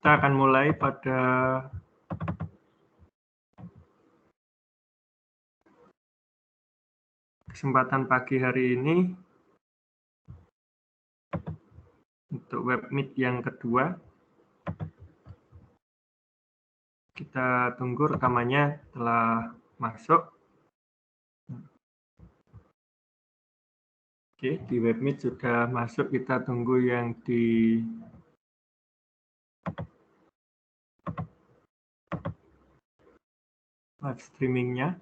Kita akan mulai pada kesempatan pagi hari ini untuk web meet yang kedua. Kita tunggu rekamannya telah masuk. Oke, di web meet sudah masuk, kita tunggu yang di live streamingnya.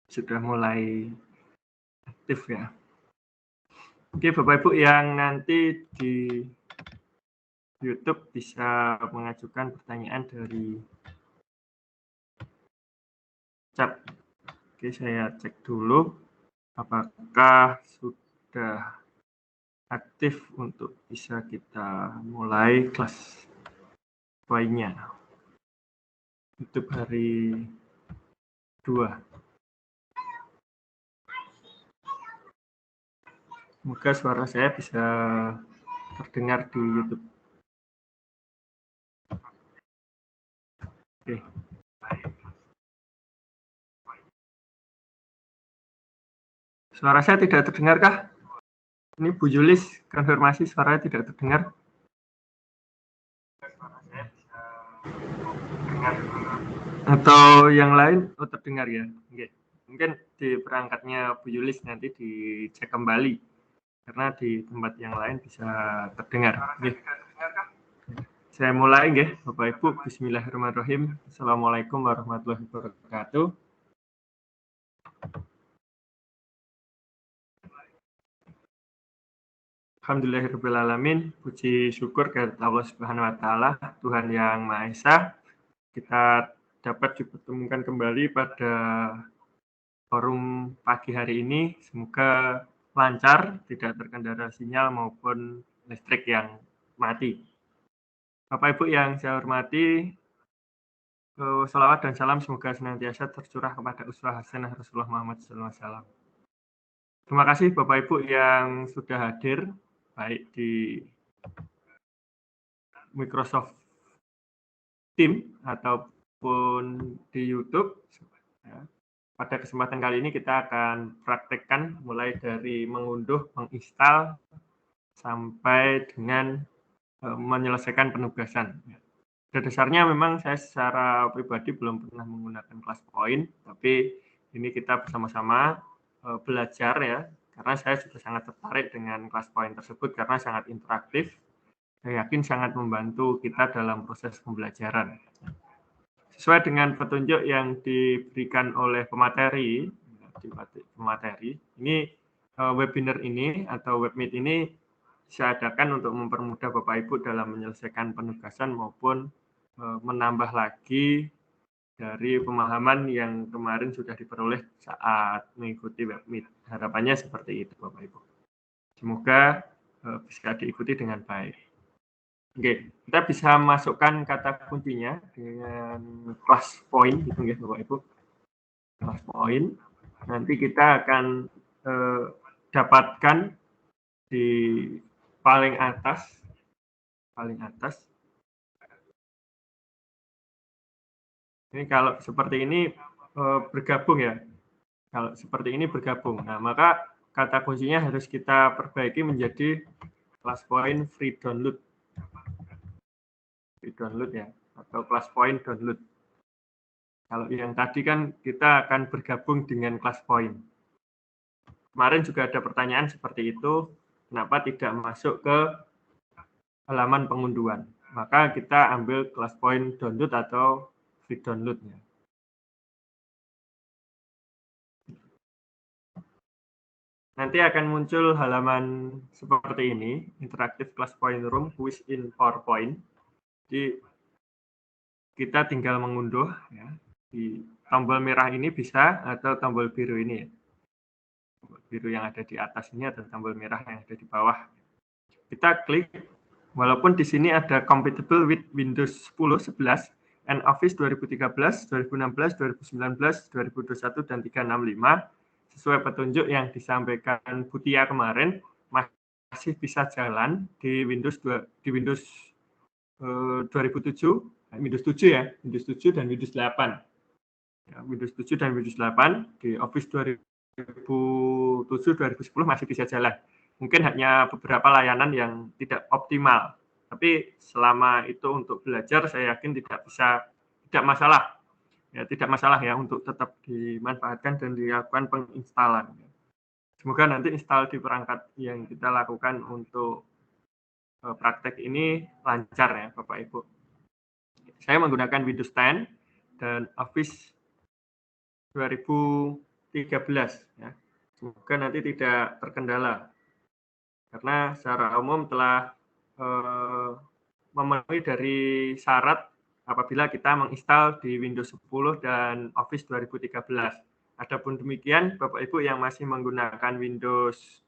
Sudah mulai aktif ya. Oke, Bapak Ibu yang nanti di YouTube bisa mengajukan pertanyaan dari chat. Oke, saya cek dulu apakah sudah aktif untuk bisa kita mulai kelas poinnya. YouTube hari 2. Semoga suara saya bisa terdengar di YouTube. Oke. Suara saya tidak terdengarkah? Ini Bu Julis, konfirmasi suaranya tidak terdengar. Atau yang lain, terdengar ya? Oke. Mungkin di perangkatnya Bu Julis nanti dicek kembali. Karena di tempat yang lain bisa terdengar. Oke. Saya mulai nggih, Bapak Ibu. Bismillahirrahmanirrahim. Assalamualaikum warahmatullahi wabarakatuh. Alhamdulillahirrahmanirrahim. Puji syukur kehadirat Allah Subhanahu wa taala, Tuhan yang Maha Esa. Kita dapat dipertemukan kembali pada forum pagi hari ini. Semoga lancar, tidak terkendala sinyal maupun listrik yang mati. Bapak Ibu yang saya hormati, sholawat dan salam semoga senantiasa tercurah kepada uswah hasanah Rasulullah Muhammad SAW. Terima kasih Bapak Ibu yang sudah hadir, baik di Microsoft Teams ataupun di YouTube. Pada kesempatan kali ini kita akan praktekkan mulai dari mengunduh, menginstal, sampai dengan menyelesaikan penugasan. Pada dasarnya memang saya secara pribadi belum pernah menggunakan kelas poin, tapi ini kita bersama-sama belajar ya, karena saya juga sangat tertarik dengan kelas poin tersebut karena sangat interaktif. Saya yakin sangat membantu kita dalam proses pembelajaran. Sesuai dengan petunjuk yang diberikan oleh pemateri, ini webinar ini atau webmeet ini saya adakan untuk mempermudah Bapak Ibu dalam menyelesaikan penugasan maupun menambah lagi dari pemahaman yang kemarin sudah diperoleh saat mengikuti webmeet. Harapannya seperti itu Bapak Ibu. Semoga bisa diikuti dengan baik. Oke, kita bisa masukkan kata kuncinya dengan kelas poin, gitu ya Bapak Ibu. Kelas poin. Nanti kita akan dapatkan di paling atas. Ini kalau seperti ini bergabung ya. Kalau seperti ini bergabung. Nah, maka kata kuncinya harus kita perbaiki menjadi kelas poin free download. Free download ya, atau kelas poin download. Kalau yang tadi kan kita akan bergabung dengan kelas poin. Kemarin juga ada pertanyaan seperti itu, kenapa tidak masuk ke halaman pengunduhan. Maka kita ambil kelas poin download atau free download-nya. Nanti akan muncul halaman seperti ini, Interactive Class Point Room, Quiz in PowerPoint. Jadi kita tinggal mengunduh ya, di tombol merah ini bisa atau tombol biru ini ya. Tombol biru yang ada di atas ini atau tombol merah yang ada di bawah. Kita klik, walaupun di sini ada compatible with Windows 10, 11, and Office 2013, 2016, 2019, 2021, dan 365, sesuai petunjuk yang disampaikan Butia kemarin, masih bisa jalan di Windows 2007, Windows 7 ya, Windows 7 dan Windows 8. Ya, Windows 7 dan Windows 8 di Office 2007, 2010 masih bisa jalan. Mungkin hanya beberapa layanan yang tidak optimal. Tapi selama itu untuk belajar, saya yakin tidak masalah. Ya, tidak masalah ya untuk tetap dimanfaatkan dan dilakukan penginstalan. Semoga nanti install di perangkat yang kita lakukan untuk praktek ini lancar ya Bapak Ibu. Saya menggunakan Windows 10 dan Office 2013 ya. Semoga nanti tidak terkendala. Karena secara umum telah memenuhi dari syarat apabila kita menginstal di Windows 10 dan Office 2013. Adapun demikian, Bapak Ibu yang masih menggunakan Windows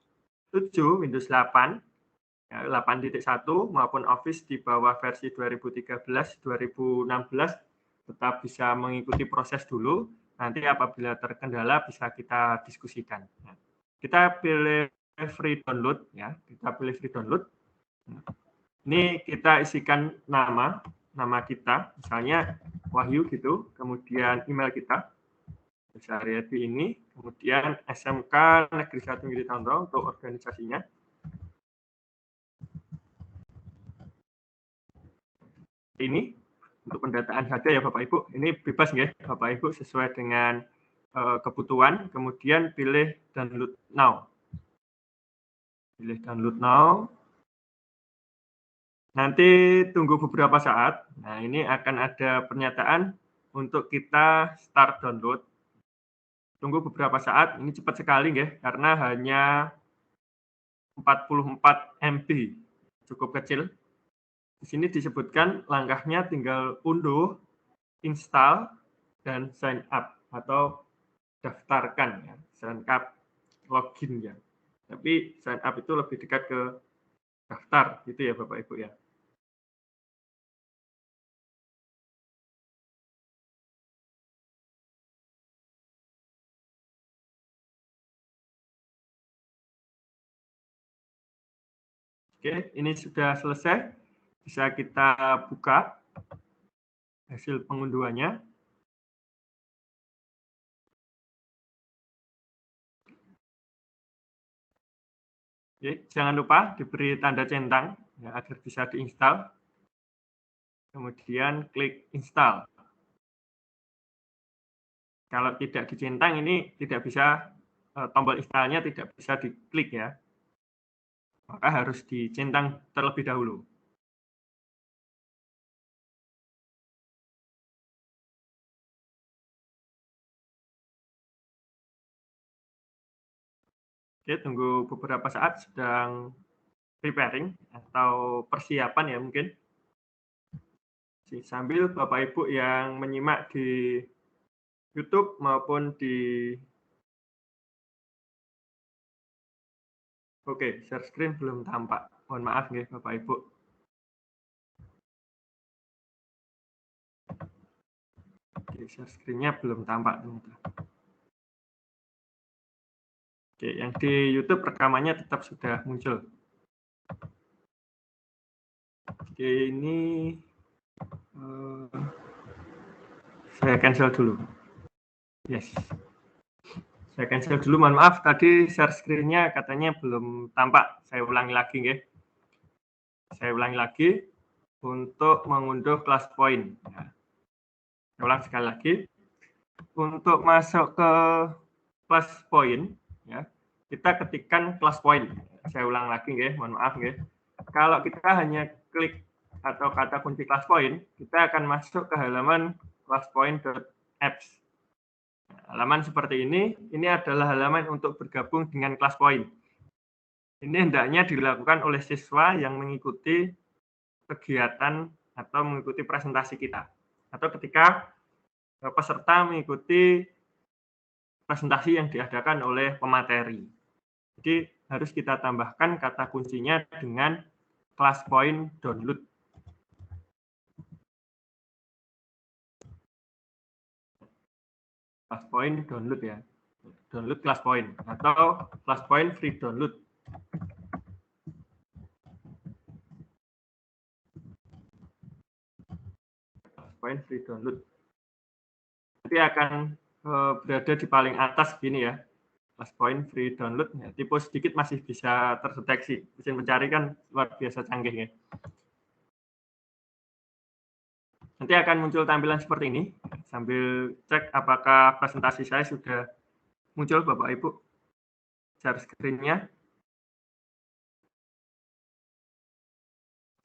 7, Windows 8, ya, 8.1 maupun Office di bawah versi 2013, 2016 tetap bisa mengikuti proses dulu. Nanti apabila terkendala bisa kita diskusikan. Kita pilih free download ya, kita pilih free download. Ini kita isikan nama kita, misalnya Wahyu gitu, kemudian email kita, Syariati ini, kemudian SMK Negeri 1 Gili Tondro untuk organisasinya. Ini untuk pendataan saja ya Bapak Ibu. Ini bebas ya Bapak Ibu sesuai dengan kebutuhan. Kemudian pilih download now. Pilih download now. Nanti tunggu beberapa saat. Nah, ini akan ada pernyataan untuk kita start download. Tunggu beberapa saat, ini cepat sekali ya, karena hanya 44 MB, cukup kecil. Di sini disebutkan langkahnya tinggal unduh, install, dan sign up atau daftarkan ya, sign up, login ya. Tapi sign up itu lebih dekat ke daftar gitu ya Bapak Ibu ya. Oke, ini sudah selesai. Bisa kita buka hasil pengunduhannya. Oke, jangan lupa diberi tanda centang ya, agar bisa diinstal. Kemudian klik install. Kalau tidak dicentang ini tidak bisa, tombol installnya tidak bisa diklik ya. Maka harus dicentang terlebih dahulu. Oke, tunggu beberapa saat, sedang preparing atau persiapan ya mungkin. Sambil Bapak Ibu yang menyimak di YouTube maupun di Oke, share screen belum tampak. Mohon maaf ya Bapak Ibu. Oke, share screen-nya belum tampak ternyata. Oke, yang di YouTube rekamannya tetap sudah muncul. Oke, ini saya cancel dulu. Yes. Saya cancel dulu, mohon maaf. Tadi share screen-nya katanya belum tampak. Saya ulangi lagi ya. Saya ulangi lagi untuk mengunduh class point. Ya. Saya ulang sekali lagi. Untuk masuk ke class point, ya, kita ketikkan class point. Saya ulang lagi ya, mohon maaf ya. Kalau kita hanya klik atau kata kunci class point, kita akan masuk ke halaman classpoint.apps. Halaman seperti ini adalah halaman untuk bergabung dengan class point. Ini hendaknya dilakukan oleh siswa yang mengikuti kegiatan atau mengikuti presentasi kita. Atau ketika peserta mengikuti presentasi yang diadakan oleh pemateri. Jadi harus kita tambahkan kata kuncinya dengan class point download. Class point download ya. Download class point atau class point free download. Class point free download. Nanti akan berada di paling atas gini ya. Class point free download. Ya, tipe sedikit masih bisa terdeteksi. Mesin pencari kan luar biasa canggih ya. Nanti akan muncul tampilan seperti ini. Sambil cek apakah presentasi saya sudah muncul Bapak Ibu. Share screen-nya.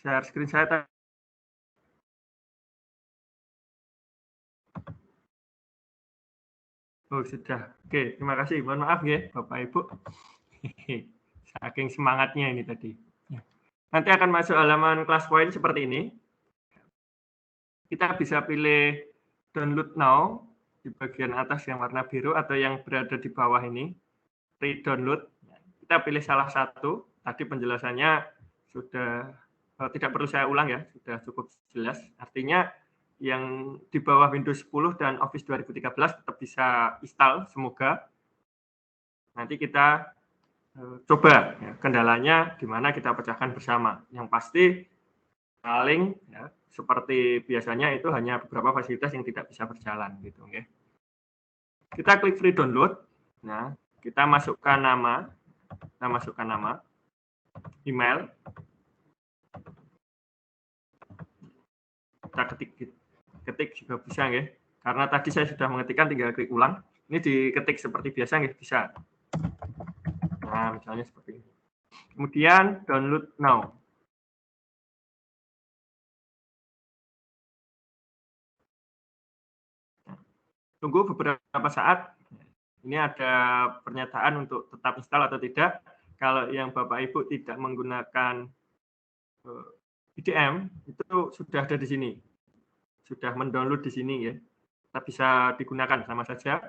Share screen saya. Oh, sudah. Oke, terima kasih. Mohon maaf ya, Bapak Ibu. Saking semangatnya ini tadi. Nanti akan masuk halaman class point seperti ini. Kita bisa pilih download now di bagian atas yang warna biru atau yang berada di bawah ini, free download. Kita pilih salah satu. Tadi penjelasannya sudah tidak perlu saya ulang ya, sudah cukup jelas. Artinya yang di bawah Windows 10 dan Office 2013 tetap bisa install, semoga. Nanti kita coba ya, kendalanya di mana kita pecahkan bersama. Yang pasti paling ya, seperti biasanya itu hanya beberapa fasilitas yang tidak bisa berjalan gitu ya. Kita klik free download. Nah, kita masukkan nama, email. Kita ketik juga bisa ya. Karena tadi saya sudah mengetikkan, tinggal klik ulang. Ini diketik seperti biasa ya, bisa. Nah, misalnya seperti ini. Kemudian download now. Tunggu beberapa saat. Ini ada pernyataan untuk tetap install atau tidak. Kalau yang Bapak Ibu tidak menggunakan IDM, itu sudah ada di sini. Sudah mendownload di sini ya. Kita bisa digunakan sama saja.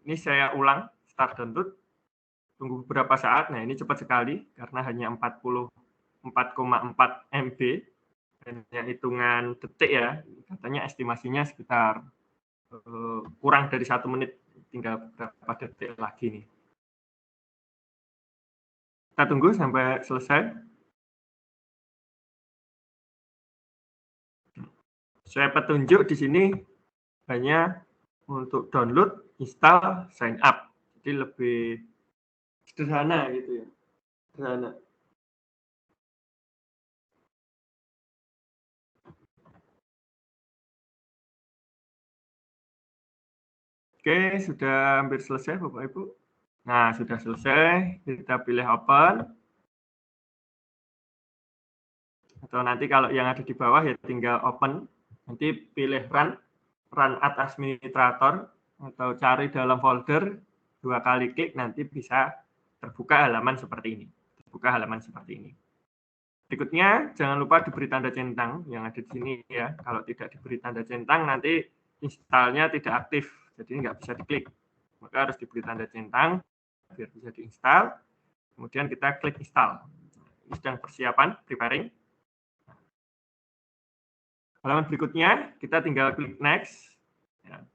Ini saya ulang, start download. Tunggu beberapa saat. Nah, ini cepat sekali karena hanya 44,4 MB. Hanya hitungan detik ya. Katanya estimasinya sekitar kurang dari 1 menit, tinggal beberapa detik lagi nih. Kita tunggu sampai selesai. Saya petunjuk di sini hanya untuk download, install, sign up. Jadi lebih sederhana gitu ya. Sederhana. Oke, sudah hampir selesai Bapak Ibu. Nah, sudah selesai. Kita pilih open. Atau nanti kalau yang ada di bawah ya tinggal open. Nanti pilih run as administrator atau cari dalam folder, 2 kali klik nanti bisa terbuka halaman seperti ini. Berikutnya jangan lupa diberi tanda centang yang ada di sini ya. Kalau tidak diberi tanda centang nanti installnya tidak aktif, jadi nggak bisa diklik. Maka harus diberi tanda centang biar bisa diinstal. Kemudian kita klik install. Ini sedang persiapan, preparing. Halaman berikutnya kita tinggal klik next. Ya.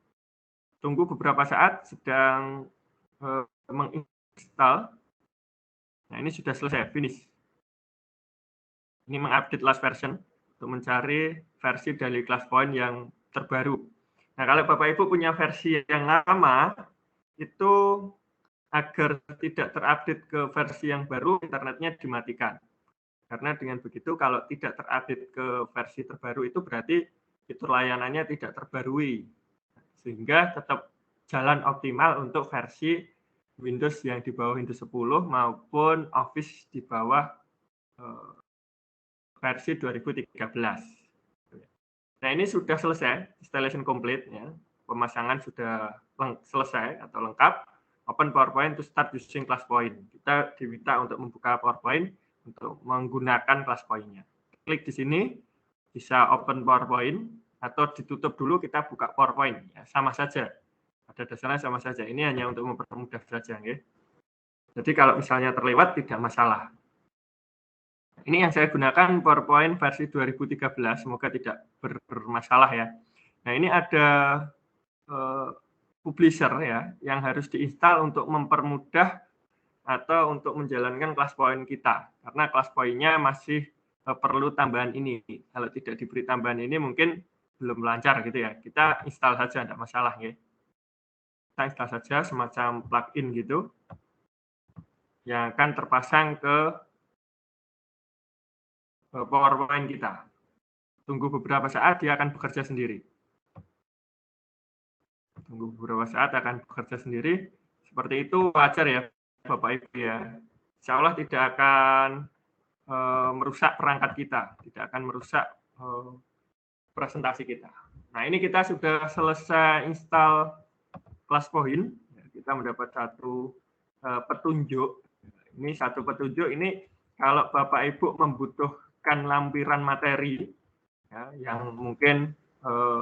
Tunggu beberapa saat, sedang menginstal. Nah, ini sudah selesai, finish. Ini mengupdate last version untuk mencari versi dari ClassPoint yang terbaru. Nah, kalau Bapak Ibu punya versi yang lama, itu agar tidak terupdate ke versi yang baru, internetnya dimatikan. Karena dengan begitu, kalau tidak terupdate ke versi terbaru itu berarti fitur layanannya tidak terbarui. Sehingga tetap jalan optimal untuk versi Windows yang di bawah Windows 10 maupun Office di bawah versi 2013. Nah, ini sudah selesai, installation complete ya. Pemasangan sudah selesai atau lengkap. Open PowerPoint to start using ClassPoint. Kita diminta untuk membuka PowerPoint untuk menggunakan ClassPoint-nya. Klik di sini, bisa open PowerPoint atau ditutup dulu kita buka PowerPoint. Ya, sama saja. Pada dasarnya sama saja. Ini hanya untuk mempermudah saja. Ya. Jadi kalau misalnya terlewat tidak masalah. Ini yang saya gunakan PowerPoint versi 2013, semoga tidak bermasalah ya. Nah ini ada publisher ya, yang harus diinstal untuk mempermudah atau untuk menjalankan kelas point kita. Karena kelas point-nya masih perlu tambahan ini. Kalau tidak diberi tambahan ini mungkin belum lancar gitu ya. Kita install saja, tidak masalah ya. Kita install saja semacam plugin gitu yang akan terpasang ke PowerPoint kita. Tunggu beberapa saat dia akan bekerja sendiri. Tunggu beberapa saat akan bekerja sendiri. Seperti itu wajar ya Bapak Ibu ya. Insya Allah tidak akan merusak perangkat kita, tidak akan merusak presentasi kita. Nah ini kita sudah selesai install ClassPoint, kita mendapat satu petunjuk. Ini satu petunjuk ini kalau Bapak Ibu membutuhkan lampiran materi ya, yang mungkin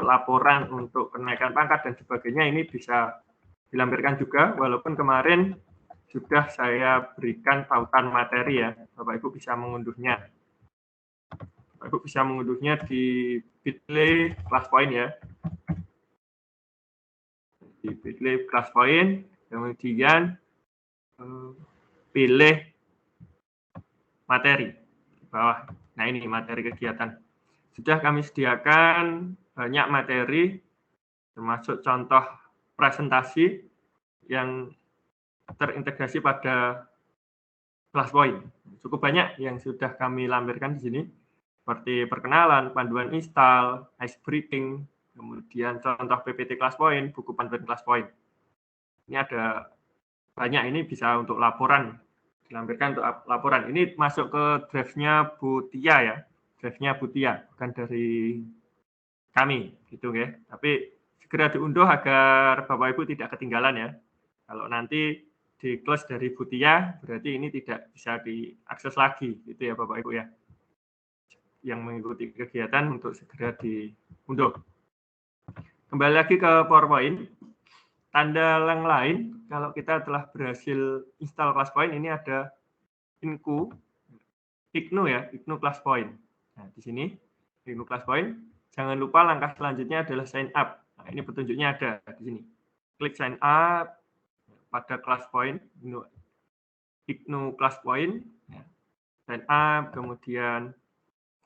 laporan untuk kenaikan pangkat dan sebagainya, ini bisa dilampirkan juga, walaupun kemarin sudah saya berikan tautan materi ya, Bapak Ibu bisa mengunduhnya. Bapak Ibu bisa mengunduhnya di Bitly ClassPoint ya. Di Bitly ClassPoint, kemudian pilih materi di bawah. Nah ini materi kegiatan. Sudah kami sediakan banyak materi, termasuk contoh presentasi yang terintegrasi pada ClassPoint. Cukup banyak yang sudah kami lampirkan di sini, seperti perkenalan, panduan install, ice breaking, kemudian contoh PPT ClassPoint, buku panduan ClassPoint. Ini ada banyak, ini bisa untuk laporan, dilampirkan untuk laporan. Ini masuk ke draft-nya Bu Tia ya, draft-nya Bu Tia, bukan dari kami, gitu ya. Tapi segera diunduh agar Bapak Ibu tidak ketinggalan ya. Kalau nanti di close dari Bu Tia, berarti ini tidak bisa diakses lagi, gitu ya Bapak Ibu ya. Yang mengikuti kegiatan untuk segera diunduh. Kembali lagi ke PowerPoint. Tanda yang lain, kalau kita telah berhasil install ClassPoint, ini ada IGNU ya, IGNU ClassPoint. Nah, di sini IGNU ClassPoint. Jangan lupa langkah selanjutnya adalah sign up. Nah, ini petunjuknya ada di sini. Klik sign up pada ClassPoint, IGNU ClassPoint, sign up, kemudian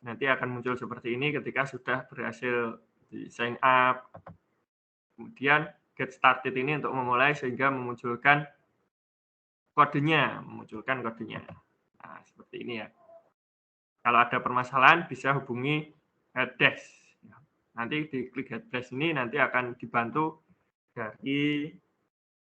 nanti akan muncul seperti ini ketika sudah berhasil di sign up. Kemudian get started ini untuk memulai sehingga memunculkan kodenya. Nah, seperti ini ya. Kalau ada permasalahan bisa hubungi helpdesk. Nanti diklik helpdesk ini nanti akan dibantu dari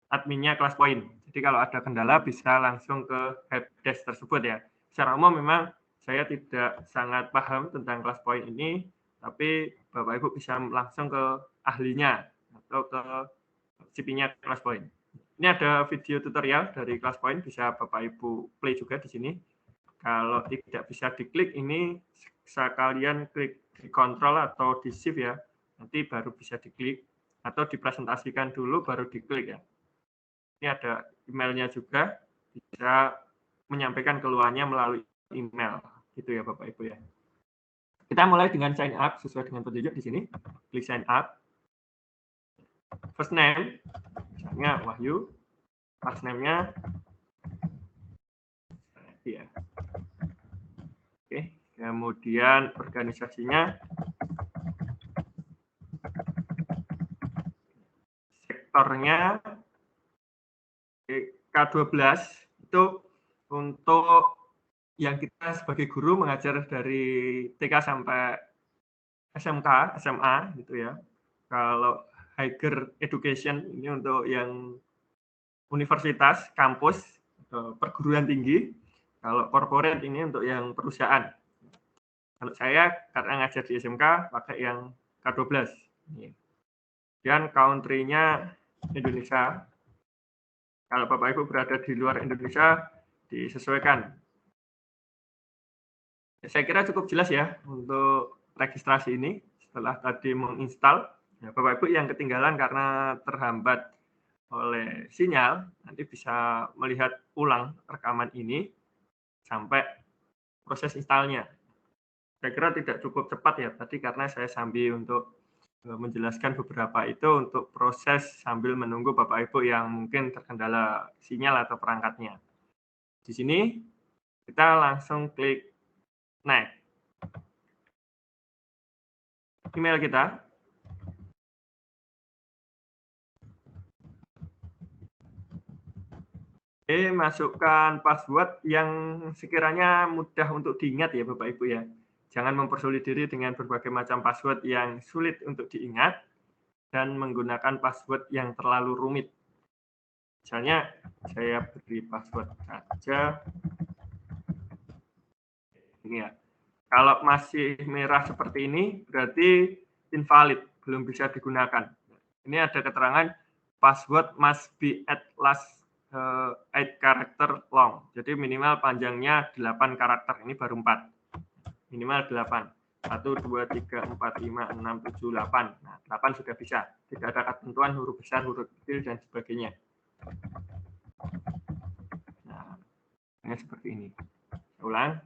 adminnya ClassPoint. Jadi kalau ada kendala bisa langsung ke helpdesk tersebut ya. Secara umum memang saya tidak sangat paham tentang ClassPoint ini, tapi Bapak Ibu bisa langsung ke ahlinya atau ke CP-nya ClassPoint. Ini ada video tutorial dari ClassPoint, bisa Bapak Ibu play juga di sini. Kalau tidak bisa diklik, ini sekalian klik di kontrol atau di shift ya, nanti baru bisa diklik, atau dipresentasikan dulu baru diklik ya. Ini ada emailnya juga, bisa menyampaikan keluhannya melalui email, gitu ya Bapak Ibu ya. Kita mulai dengan sign up sesuai dengan petunjuk di sini. Klik sign up. First name, misalnya Wahyu. Last name-nya ya. Oke, kemudian organisasinya, sektornya K12 itu untuk yang kita sebagai guru mengajar dari TK sampai SMK, SMA gitu ya. Kalau higher education ini untuk yang universitas, kampus, perguruan tinggi. Kalau corporate ini untuk yang perusahaan. Kalau saya karena ngajar di SMK pakai yang K12. Dan country-nya Indonesia. Kalau Bapak Ibu berada di luar Indonesia, disesuaikan. Saya kira cukup jelas ya untuk registrasi ini. Setelah tadi menginstal, ya Bapak Ibu yang ketinggalan karena terhambat oleh sinyal, nanti bisa melihat ulang rekaman ini sampai proses installnya. Saya kira tidak cukup cepat ya tadi karena saya sambil untuk menjelaskan beberapa itu untuk proses sambil menunggu Bapak Ibu yang mungkin terkendala sinyal atau perangkatnya. Di sini kita langsung klik next. Email kita. Masukkan password yang sekiranya mudah untuk diingat ya Bapak Ibu ya. Jangan mempersulit diri dengan berbagai macam password yang sulit untuk diingat dan menggunakan password yang terlalu rumit. Misalnya saya beri password saja. Ini ya. Kalau masih merah seperti ini berarti invalid, belum bisa digunakan. Ini ada keterangan password must be at last 8 karakter long. Jadi minimal panjangnya 8 karakter. Ini baru 4. Minimal 8. 1, 2, 3, 4, 5, 6, 7, 8. Nah, 8 sudah bisa. Tidak ada ketentuan huruf besar, huruf kecil, dan sebagainya. Nah, ini seperti ini. Saya ulang.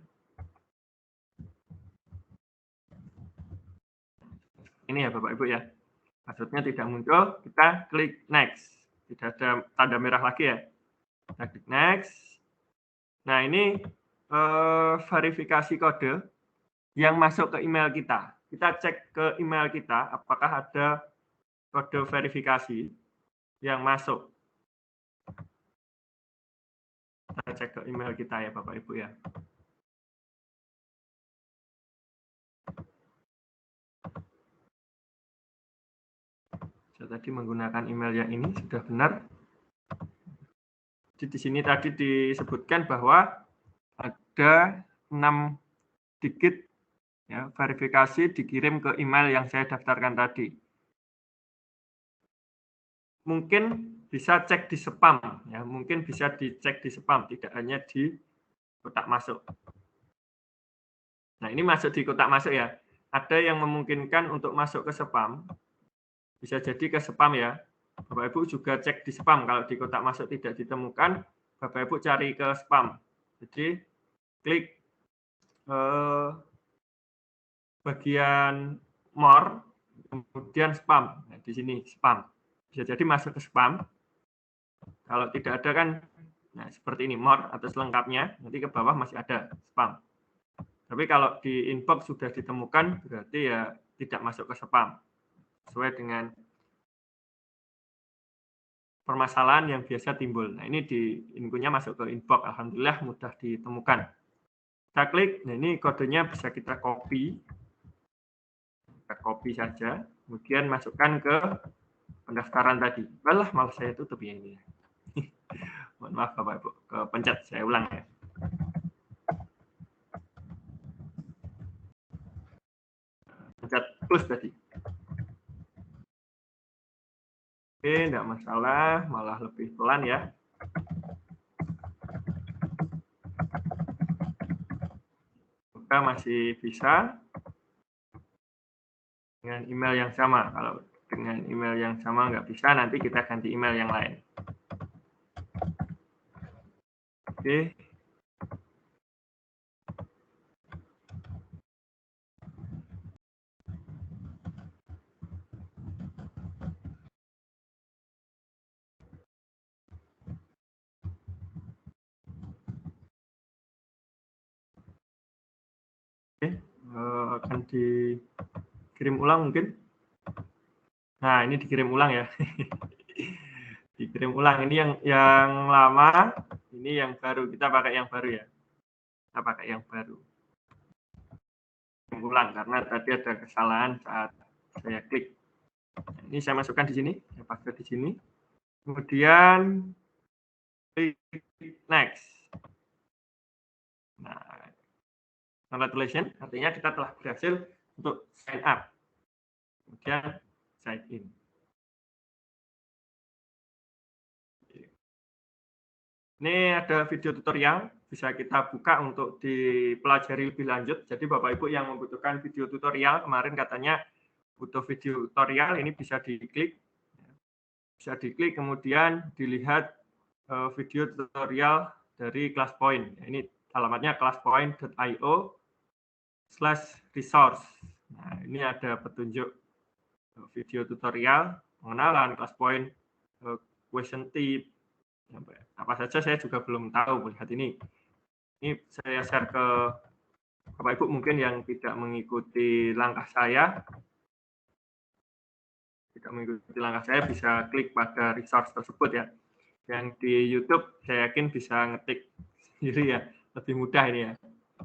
Ini ya Bapak Ibu ya. Passwordnya tidak muncul, kita klik next. Tidak ada tanda merah lagi ya. Kita klik next. Nah, ini verifikasi kode yang masuk ke email kita. Kita cek ke email kita apakah ada kode verifikasi yang masuk. Kita cek ke email kita ya Bapak Ibu ya. Saya tadi menggunakan email yang ini sudah benar. Jadi di sini tadi disebutkan bahwa ada 6 digit ya, verifikasi dikirim ke email yang saya daftarkan tadi. Mungkin bisa cek di spam ya, mungkin bisa dicek di spam, tidak hanya di kotak masuk. Nah, ini masuk di kotak masuk ya. Ada yang memungkinkan untuk masuk ke spam. Bisa jadi ke spam ya. Bapak Ibu juga cek di spam. Kalau di kotak masuk tidak ditemukan, Bapak Ibu cari ke spam. Jadi klik bagian more, kemudian spam. Nah, di sini spam. Bisa jadi masuk ke spam. Kalau tidak ada kan, nah seperti ini more atau selengkapnya. Nanti ke bawah masih ada spam. Tapi kalau di inbox sudah ditemukan, berarti ya tidak masuk ke spam. Sesuai dengan permasalahan yang biasa timbul. Nah, ini di infonya masuk ke inbox. Alhamdulillah mudah ditemukan. Kita klik, nah ini kodenya bisa kita copy. Kita copy saja, kemudian masukkan ke pendaftaran tadi. Malah saya tutup ya ini. Mohon maaf Bapak Ibu, kepencet, saya ulang ya. Pencet close tadi. Oke, enggak masalah, malah lebih pelan ya. Buka masih bisa dengan email yang sama. Kalau dengan email yang sama nggak bisa, nanti kita ganti email yang lain. Oke. Akan dikirim ulang mungkin. Nah, ini dikirim ulang ya. Dikirim ulang. Ini yang lama, ini yang baru. Kita pakai yang baru ya. Kita pakai yang baru. Kirim ulang karena tadi ada kesalahan saat saya klik. Ini saya masukkan di sini, saya pakai di sini. Kemudian klik next. Nah, congratulations, artinya kita telah berhasil untuk sign up. Kemudian sign in. Ini ada video tutorial, bisa kita buka untuk dipelajari lebih lanjut. Jadi Bapak Ibu yang membutuhkan video tutorial, kemarin katanya butuh video tutorial, ini bisa diklik. bisa diklik kemudian dilihat video tutorial dari ClassPoint. Ini alamatnya classpoint.io/resource. Nah, ini ada petunjuk video tutorial pengenalan ClassPoint, question tip, apa saja saya juga belum tahu melihat ini. Ini saya share ke Bapak Ibu mungkin yang tidak mengikuti langkah saya. Tidak mengikuti langkah saya bisa klik pada resource tersebut ya. Yang di YouTube saya yakin bisa ngetik sendiri ya, lebih mudah ini ya.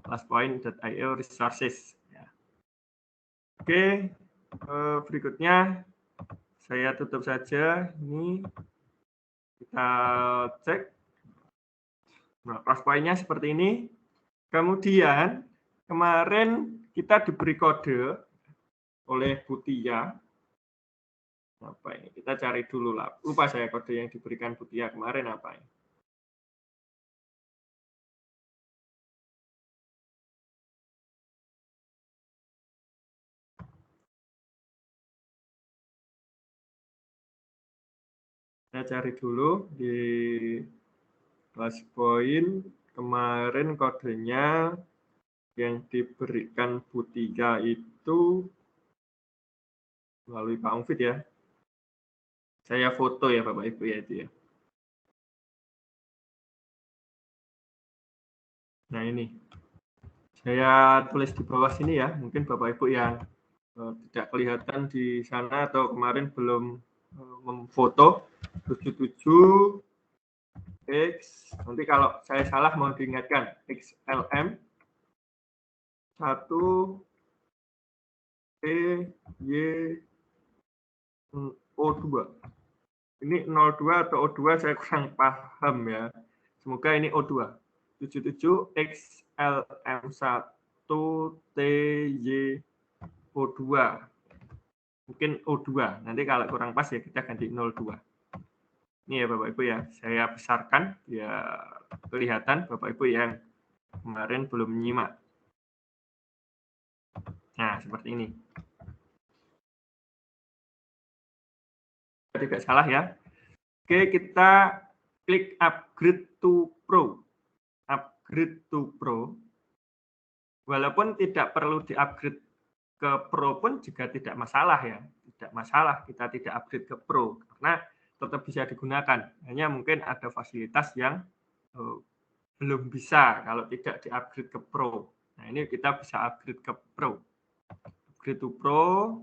classpoint.io resources. Ya. Oke, berikutnya saya tutup saja. Ini kita cek. Nah, ClassPoint-nya seperti ini. Kemudian kemarin kita diberi kode oleh Butia. Apa ini? Kita cari dulu lah. Lupa saya kode yang diberikan Butia kemarin apa ini. Saya cari dulu di ClassPoint kemarin kodenya yang diberikan Butia itu melalui Pak Ungfit ya. Saya foto ya Bapak Ibu ya itu ya. Nah ini. Saya tulis di bawah sini ya. Mungkin Bapak Ibu yang tidak kelihatan di sana atau kemarin belum memfoto 77 X, nanti kalau saya salah mau diingatkan, XLM 1 Y O2. Ini 02 atau O2 saya kurang paham ya. Semoga ini O2. 77 XLM 1 TY O2. Mungkin O2. Nanti kalau kurang pas ya kita ganti 02. Ini ya Bapak Ibu ya, saya besarkan biar kelihatan Bapak Ibu yang kemarin belum menyimak. Nah, seperti ini. Tidak salah ya. Oke, kita klik upgrade to Pro. Upgrade to Pro. Walaupun tidak perlu di-upgrade ke Pro pun juga tidak masalah ya. Tidak masalah kita tidak upgrade ke Pro karena tetap bisa digunakan. Hanya mungkin ada fasilitas yang belum bisa kalau tidak di-upgrade ke Pro. Nah, ini kita bisa upgrade ke Pro. Upgrade to Pro,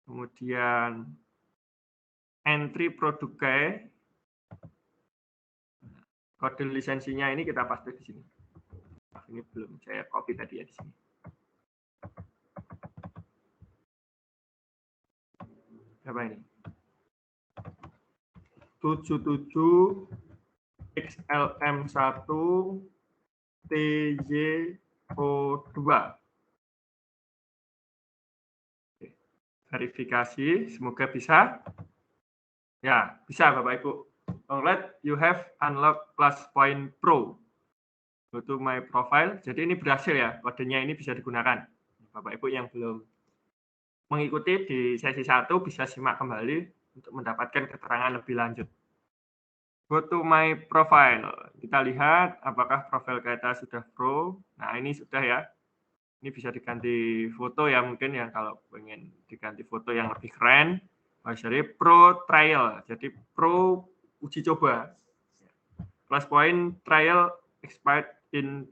kemudian entry produknya, kode lisensinya ini kita paste di sini. Nah, ini belum saya copy tadi ya di sini. Apa ini? 77 XLM1 TYO2. Verifikasi, semoga bisa. Ya, bisa Bapak Ibu. Congrats, you have unlocked ClassPoint Pro. Go to my profile. Jadi ini berhasil ya, kodenya ini bisa digunakan. Bapak Ibu yang belum mengikuti di sesi 1 bisa simak kembali untuk mendapatkan keterangan lebih lanjut. Go to my profile. Kita lihat apakah profil kita sudah pro. Nah, ini sudah ya. Ini bisa diganti foto ya mungkin yang kalau pengen diganti foto yang lebih keren. Jadi pro trial. Jadi pro uji coba. ClassPoint trial expired in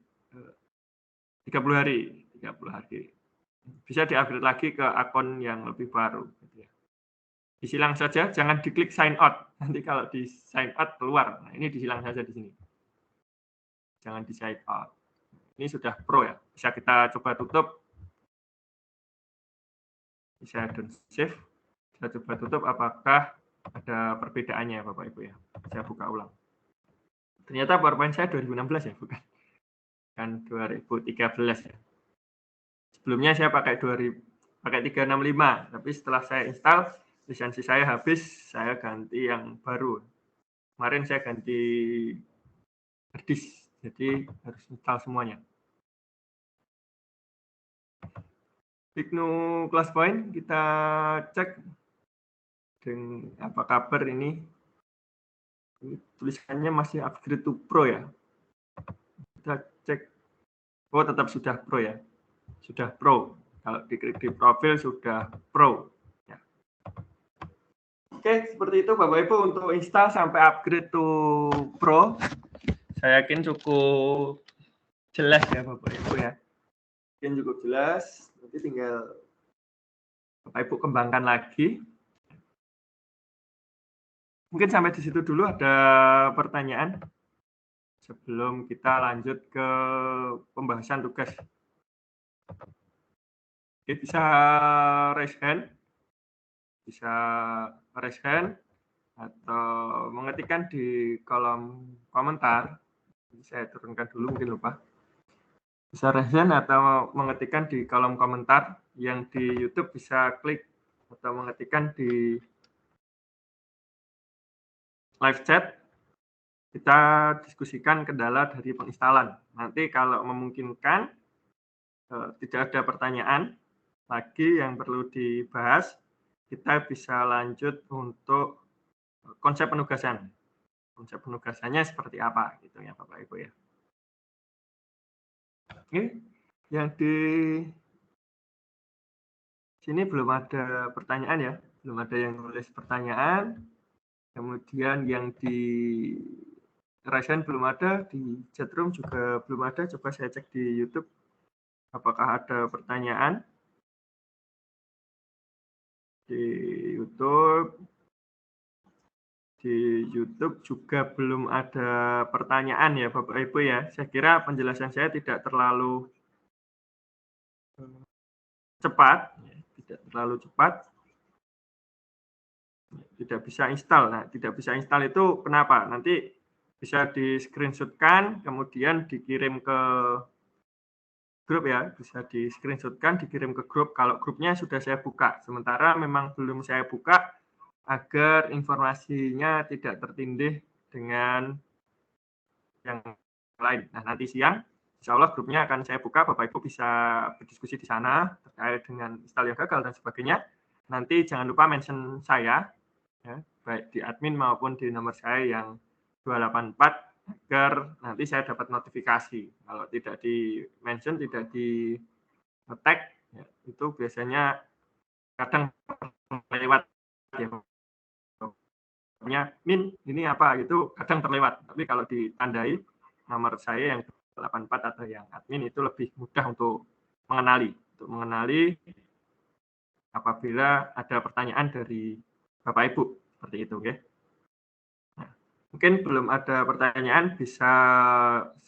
30 hari. 30 hari. Bisa di-upgrade lagi ke akun yang lebih baru. Disilang saja, jangan diklik sign out. Nanti kalau di sign out keluar. Nah, ini disilang saja di sini. Jangan di sign out. Ini sudah pro ya. Bisa kita coba tutup. Bisa don't save. Kita coba tutup apakah ada perbedaannya Bapak Ibu ya. Saya buka ulang. Ternyata PowerPoint saya 2016 ya, bukan. Kan 2013 ya. Sebelumnya saya pakai 365, tapi setelah saya install lisensi saya habis, saya ganti yang baru. Kemarin saya ganti hard disk, jadi harus install semuanya. Bignu ClassPoint kita cek Apa kabar ini? Ini tulisannya masih upgrade to Pro ya. Kita cek. Oh, tetap sudah Pro ya. Sudah Pro. Kalau diklik di profil sudah Pro. Ya. Oke, seperti itu Bapak Ibu untuk install sampai upgrade to Pro. Saya yakin cukup jelas ya Bapak Ibu ya. Mungkin cukup jelas. Nanti tinggal Bapak Ibu kembangkan lagi. Mungkin sampai di situ dulu. Ada pertanyaan sebelum kita lanjut ke pembahasan tugas. Oke, bisa raise hand atau mengetikkan di kolom komentar. Saya turunkan dulu, mungkin lupa. Bisa raise hand atau mengetikkan di kolom komentar. Yang di YouTube bisa klik atau mengetikkan di live chat. Kita diskusikan kendala dari penginstalan. Nanti kalau memungkinkan tidak ada pertanyaan lagi yang perlu dibahas, kita bisa lanjut untuk konsep penugasan. Konsep penugasannya seperti apa gitu ya Bapak Ibu ya. Oke, yang di sini belum ada pertanyaan ya, belum ada yang nulis pertanyaan. Kemudian yang di raise belum ada, di chatroom juga belum ada. Coba saya cek di YouTube apakah ada pertanyaan. Di YouTube juga belum ada pertanyaan ya Bapak Ibu ya. Saya kira penjelasan saya tidak terlalu cepat, tidak bisa install. Nah, tidak bisa install itu kenapa? Nanti bisa di screenshotkan, kemudian dikirim ke grup ya, bisa di screenshotkan, dikirim ke grup. Kalau grupnya sudah saya buka, sementara memang belum saya buka agar informasinya tidak tertindih dengan yang lain. Nah, nanti siang, insya Allah grupnya akan saya buka, Bapak Ibu bisa berdiskusi di sana terkait dengan install yang gagal dan sebagainya. Nanti jangan lupa mention saya, ya, baik di admin maupun di nomor saya yang 284, agar nanti saya dapat notifikasi. Kalau tidak di mention, tidak di tag, ya, itu biasanya kadang lewat ya. Min, ini apa gitu, kadang terlewat. Tapi kalau ditandai nomor saya yang 84 atau yang admin itu lebih mudah untuk mengenali apabila ada pertanyaan dari Bapak Ibu seperti itu ya. Nah, mungkin belum ada pertanyaan, bisa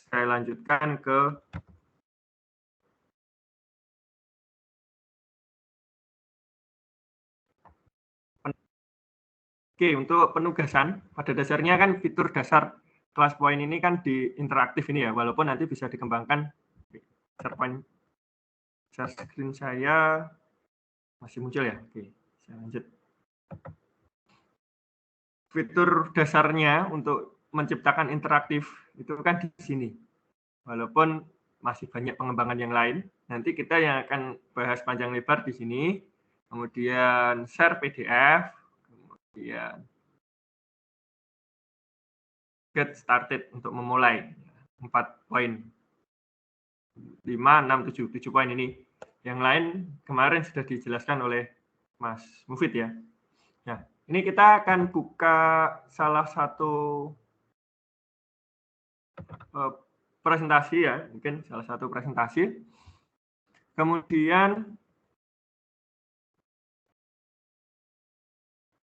saya lanjutkan ke Oke, untuk penugasan, pada dasarnya kan fitur dasar kelas poin ini kan di interaktif ini ya, walaupun nanti bisa dikembangkan. Share screen saya masih muncul ya? Oke, saya lanjut. Fitur dasarnya untuk menciptakan interaktif itu kan di sini. Walaupun masih banyak pengembangan yang lain, nanti kita yang akan bahas panjang lebar di sini, kemudian share PDF, kemudian get started untuk memulai 4 poin. 5, 6, 7 poin ini. Yang lain kemarin sudah dijelaskan oleh Mas Mufid ya. Nah, ini kita akan buka salah satu presentasi ya, mungkin salah satu presentasi. Kemudian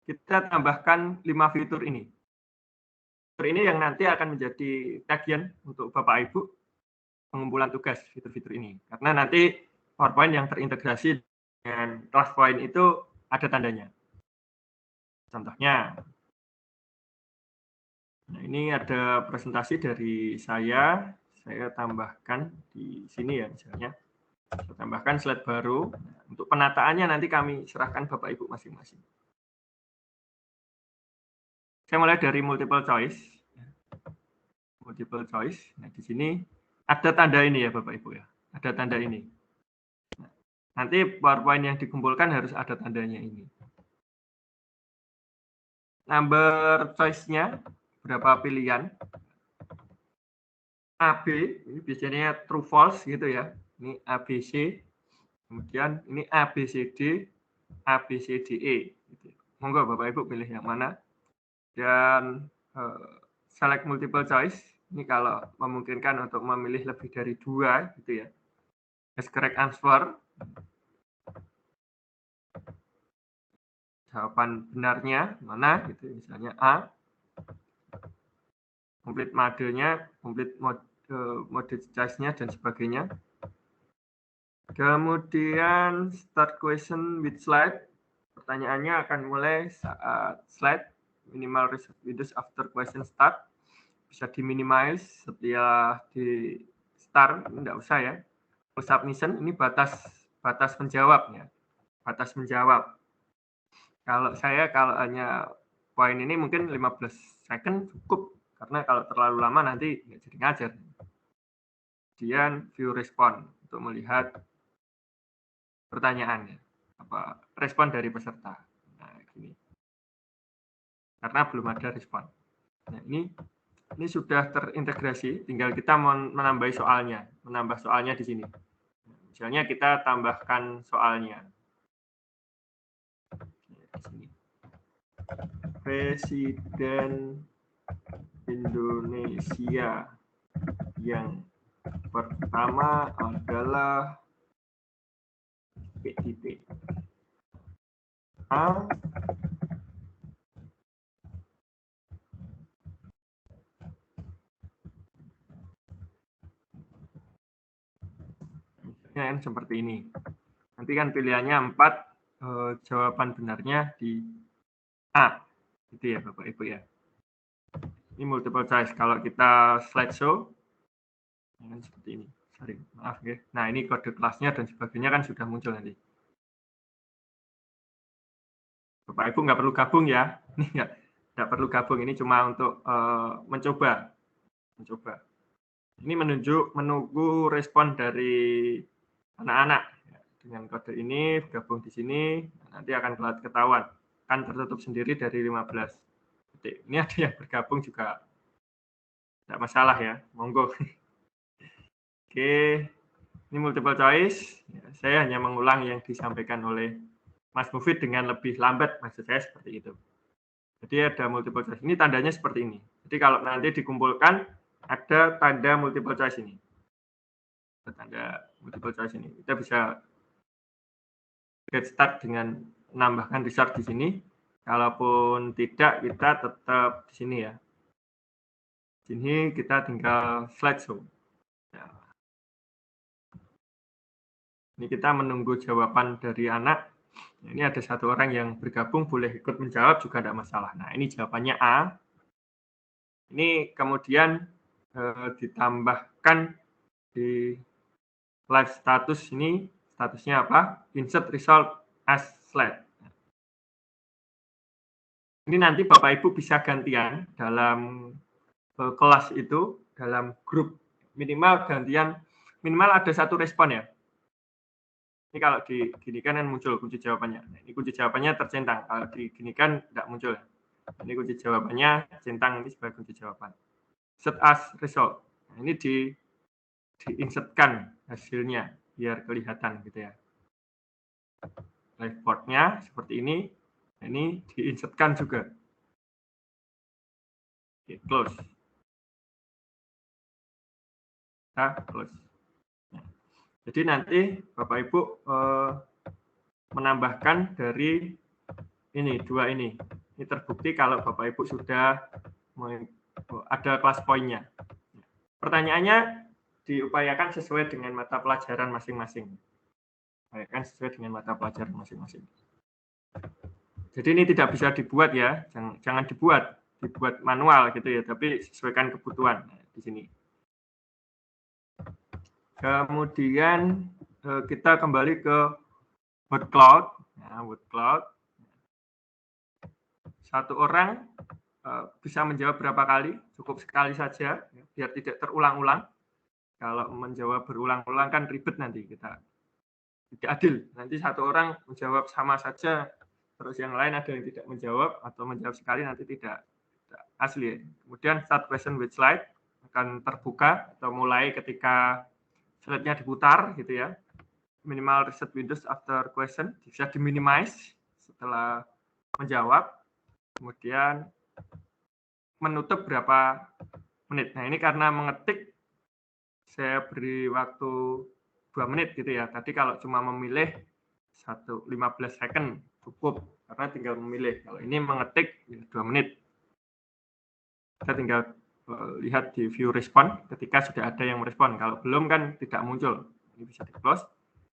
kita tambahkan 5 fitur ini. Fitur ini yang nanti akan menjadi tagihan untuk Bapak Ibu pengumpulan tugas fitur-fitur ini. Karena nanti PowerPoint yang terintegrasi dengan ClassPoint itu ada tandanya. Contohnya, nah ini ada presentasi dari saya tambahkan di sini ya misalnya. Saya tambahkan slide baru. Untuk penataannya nanti kami serahkan Bapak Ibu masing-masing. Saya mulai dari multiple choice. Multiple choice. Nah, di sini ada tanda ini ya Bapak Ibu ya. Ada tanda ini. Nanti PowerPoint yang dikumpulkan harus ada tandanya ini. number choice-nya, berapa pilihan. AB, ini biasanya true false gitu ya. Ini ABC, kemudian ini ABCD, ABCDE. Gitu. Monggo Bapak Ibu pilih yang mana. Dan select multiple choice, ini kalau memungkinkan untuk memilih lebih dari 2 gitu ya. As correct answer, jawaban benarnya mana gitu, misalnya A. Complete modenya, complete mode choice-nya dan sebagainya. Kemudian start question with slide. Pertanyaannya akan mulai saat slide. Minimal windows after question start. Bisa di-minimize setelah di start, enggak usah ya. Submission ini batas menjawabnya. Batas menjawab. Kalau hanya poin ini mungkin 15 second cukup. Karena kalau terlalu lama nanti nggak jadi ngajar. Kemudian view respon untuk melihat pertanyaannya, respon dari peserta. Nah, gini. Karena belum ada respon. Nah, ini sudah terintegrasi, tinggal kita menambah soalnya di sini. Misalnya kita tambahkan soalnya. Di sini. Presiden Indonesia yang pertama adalah PDIP. A. Misalnya seperti ini. Nanti kan pilihannya 4, jawaban benarnya di A. Gitu ya Bapak Ibu ya. Ini multiple choice. Kalau kita slideshow, kan seperti ini. Sorry, maaf ya. Nah, ini kode kelasnya dan sebagainya kan sudah muncul nanti. Bapak Ibu nggak perlu gabung ya. Ini nggak perlu gabung. Ini cuma untuk mencoba. Ini menunggu respon dari anak-anak. Dengan kode ini gabung di sini, nanti akan ketahuan. Kan tertutup sendiri dari 15. Ini ada yang bergabung juga tidak masalah ya, monggo. Oke, ini multiple choice. Saya hanya mengulang yang disampaikan oleh Mas Mufid dengan lebih lambat, maksud saya seperti itu. Jadi ada multiple choice. Ini tandanya seperti ini. Jadi kalau nanti dikumpulkan, ada tanda multiple choice ini. Tanda multiple choice ini. Kita bisa get start dengan menambahkan result di sini. Kalaupun tidak, kita tetap di sini ya. Di sini kita tinggal slideshow. Ya. Ini kita menunggu jawaban dari anak. Ini ada satu orang yang bergabung, boleh ikut menjawab juga tidak masalah. Nah, ini jawabannya A. Ini kemudian ditambahkan di live status ini, statusnya apa? Insert result as slide. Ini nanti Bapak Ibu bisa gantian dalam kelas itu, dalam grup minimal ada satu respon ya. Ini kalau diginikan kan muncul kunci jawabannya. Ini kunci jawabannya tercentang. Kalau diginikan tidak muncul. Ini kunci jawabannya centang ini sebagai kunci jawaban. Set as result. Nah, ini diinsertkan hasilnya biar kelihatan gitu ya. Liveboard-nya seperti ini. Nah, ini diinsertkan juga. Oke, close. Nah, close. Nah, jadi nanti Bapak Ibu menambahkan dari ini, 2 ini. Ini terbukti kalau Bapak Ibu sudah ada kelas poinnya. Pertanyaannya diupayakan sesuai dengan mata pelajaran masing-masing. Jadi ini tidak bisa dibuat ya, jangan dibuat manual gitu ya, tapi sesuaikan kebutuhan di sini. Kemudian kita kembali ke word cloud. Nah, word cloud. Satu orang bisa menjawab berapa kali? Cukup sekali saja, ya, biar tidak terulang-ulang. Kalau menjawab berulang-ulang kan ribet nanti kita. Tidak adil. Nanti satu orang menjawab sama saja terus yang lain ada yang tidak menjawab atau menjawab sekali nanti tidak asli. Kemudian start question with slide akan terbuka atau mulai ketika slide-nya diputar gitu ya. Minimal reset windows after question bisa diminimize setelah menjawab. Kemudian menutup berapa menit. Nah, ini karena mengetik saya beri waktu 2 menit gitu ya. Tadi kalau cuma memilih 15 second cukup karena tinggal memilih. Kalau ini mengetik 2 menit. Kita tinggal lihat di view respon ketika sudah ada yang merespon. Kalau belum kan tidak muncul. Ini bisa di-close.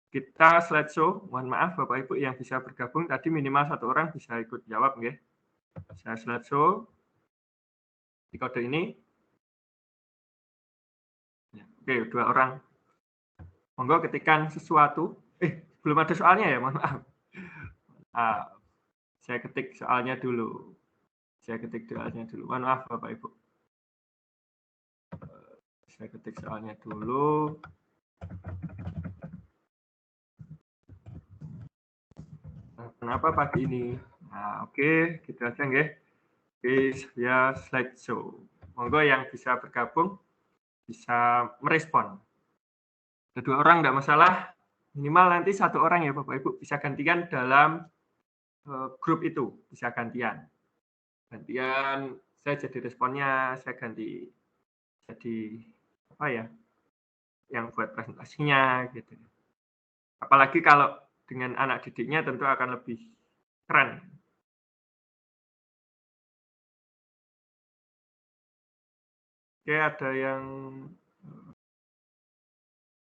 Kita slideshow. Mohon maaf Bapak Ibu yang bisa bergabung tadi minimal 1 orang bisa ikut jawab nggih. Saya slideshow di kode ini. Oke, 2 orang. Monggo ketikkan sesuatu. Belum ada soalnya ya, mohon maaf. Saya ketik soalnya dulu. Mohon maaf Bapak Ibu. Saya ketik soalnya dulu. Kenapa pagi ini? Nah, oke, gitu aja nggih. Oke, saya slideshow. Monggo yang bisa bergabung bisa merespon. Ada 2 orang enggak masalah. Minimal nanti 1 orang ya Bapak Ibu bisa gantian dalam grup itu, bisa gantian. Saya jadi responnya, saya ganti jadi apa ya? Yang buat presentasinya gitu. Apalagi kalau dengan anak didiknya tentu akan lebih keren. Oke, ada yang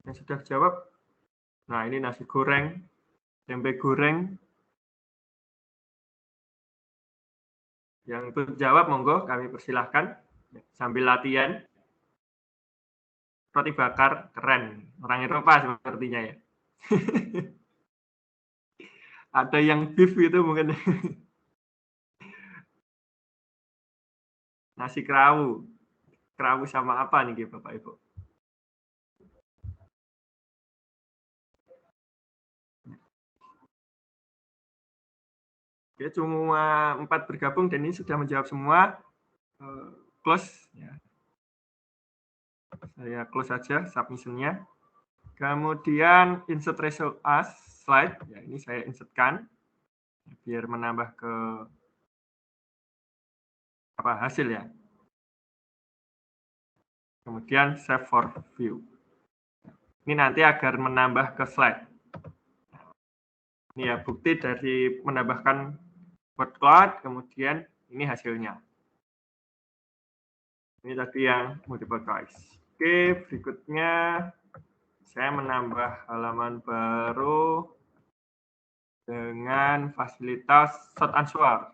sudah jawab. Nah, ini nasi goreng, tempe goreng. Yang belum jawab monggo kami persilahkan sambil latihan. Roti bakar keren, orang Eropa sepertinya ya. Ada yang beef itu mungkin. Nasi kerawu. Kerawu sama apa nih Bapak Ibu? Oke, cuma 4 bergabung dan ini sudah menjawab semua. Close ya. Saya close saja submission-nya. Kemudian insert result as slide. Ya, ini saya insertkan biar menambah ke hasil ya. Kemudian save for view. Ini nanti agar menambah ke slide. Ini ya bukti dari menambahkan word cloud, kemudian ini hasilnya. Ini tadi yang multiple choice. Oke, berikutnya saya menambah halaman baru dengan fasilitas short answer.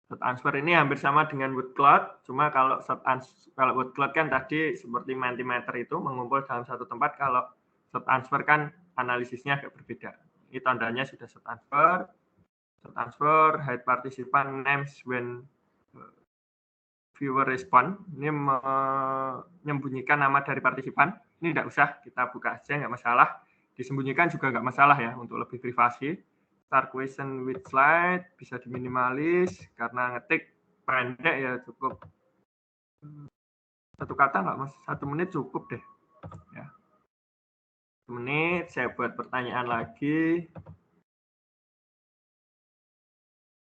Short answer ini hampir sama dengan word cloud, cuma kalau word cloud kan tadi seperti Mentimeter itu mengumpul dalam satu tempat, kalau short answer kan analisisnya agak berbeda. Ini tandanya sudah short answer, hide participant names when viewer respond. Ini menyembunyikan nama dari partisipan. Ini tidak usah, kita buka aja, nggak masalah. Disembunyikan juga nggak masalah ya, untuk lebih privasi. Start question with slide, bisa diminimalis, karena ngetik pendek ya cukup. 1 kata nggak mas, 1 menit cukup deh. Ya. 1 menit, saya buat pertanyaan lagi.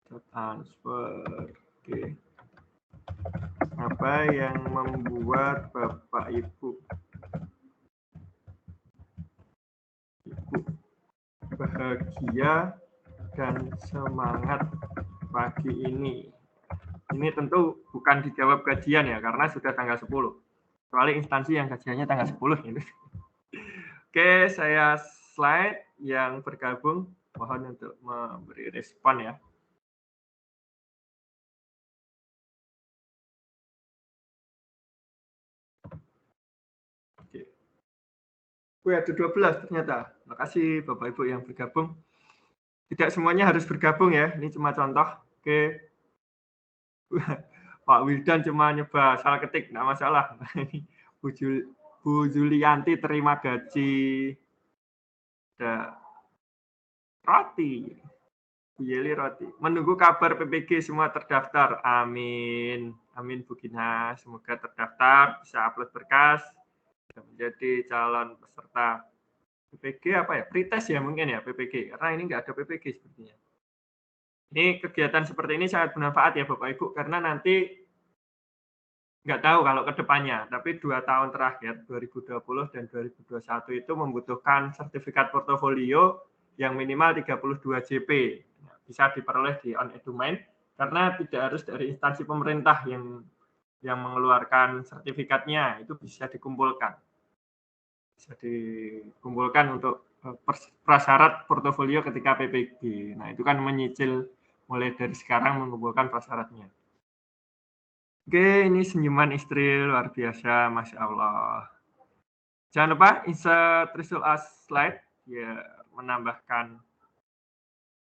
Transfer, oke. Apa yang membuat Bapak Ibu bahagia dan semangat pagi ini? Ini tentu bukan dijawab gajian ya, karena sudah tanggal 10. Kecuali instansi yang gajiannya tanggal 10 ini. Oke, saya slide yang bergabung. Mohon untuk memberi respon ya. Oke, ada 12 ternyata. Terima kasih Bapak Ibu yang bergabung. Tidak semuanya harus bergabung ya, ini cuma contoh. Oke. Pak Wildan cuma nyoba salah ketik, tidak masalah. Bu Julianti terima gaji. Ada Roti. Bu Yeli roti. Menunggu kabar PPG semua terdaftar. Amin. Amin Bu Gina. Semoga terdaftar, bisa upload berkas, bisa menjadi calon peserta PPG apa ya? Pretest ya mungkin ya PPG. Karena ini nggak ada PPG sepertinya. Ini kegiatan seperti ini sangat bermanfaat ya Bapak Ibu, karena nanti nggak tahu kalau ke depannya, tapi 2 tahun terakhir, 2020 dan 2021 itu membutuhkan sertifikat portofolio yang minimal 32 JP. Bisa diperoleh di On-Edumain, karena tidak harus dari instansi pemerintah yang mengeluarkan sertifikatnya, itu bisa dikumpulkan. Bisa dikumpulkan untuk prasyarat portofolio ketika PPG. Nah, itu kan menyicil mulai dari sekarang mengumpulkan prasyaratnya. Oke, ini senyuman istri luar biasa, Masya Allah. Jangan lupa insert result as slide, ya menambahkan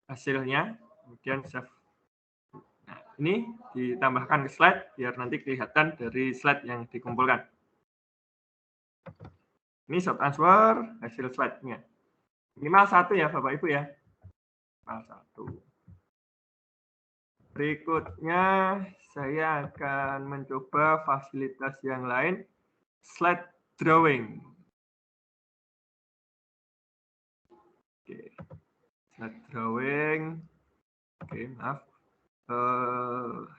hasilnya, kemudian save. Nah, ini ditambahkan ke slide, biar nanti kelihatan dari slide yang dikumpulkan. Ini short answer, hasil slide-nya. Minimal 1 ya, Bapak Ibu ya. Minimal 1. Berikutnya, saya akan mencoba fasilitas yang lain, slide drawing. Oke, slide drawing. Oke, maaf.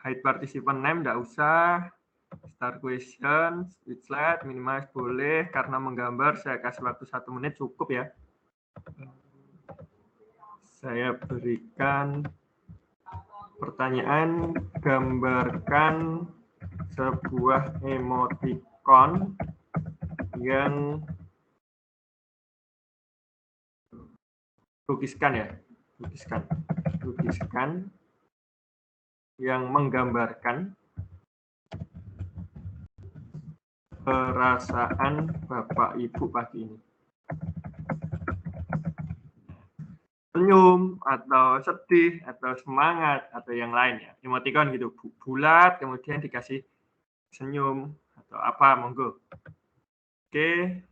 Hide participant name enggak usah. Start question, switch slide, minimize boleh, karena menggambar saya kasih waktu 1 menit cukup ya. Saya berikan pertanyaan, gambarkan sebuah emoticon yang lukiskan ya, lukiskan yang menggambarkan perasaan Bapak Ibu pagi ini. Senyum, atau sedih, atau semangat, atau yang lain ya. Emoticon gitu, bulat, kemudian dikasih senyum, atau apa, monggo. Oke.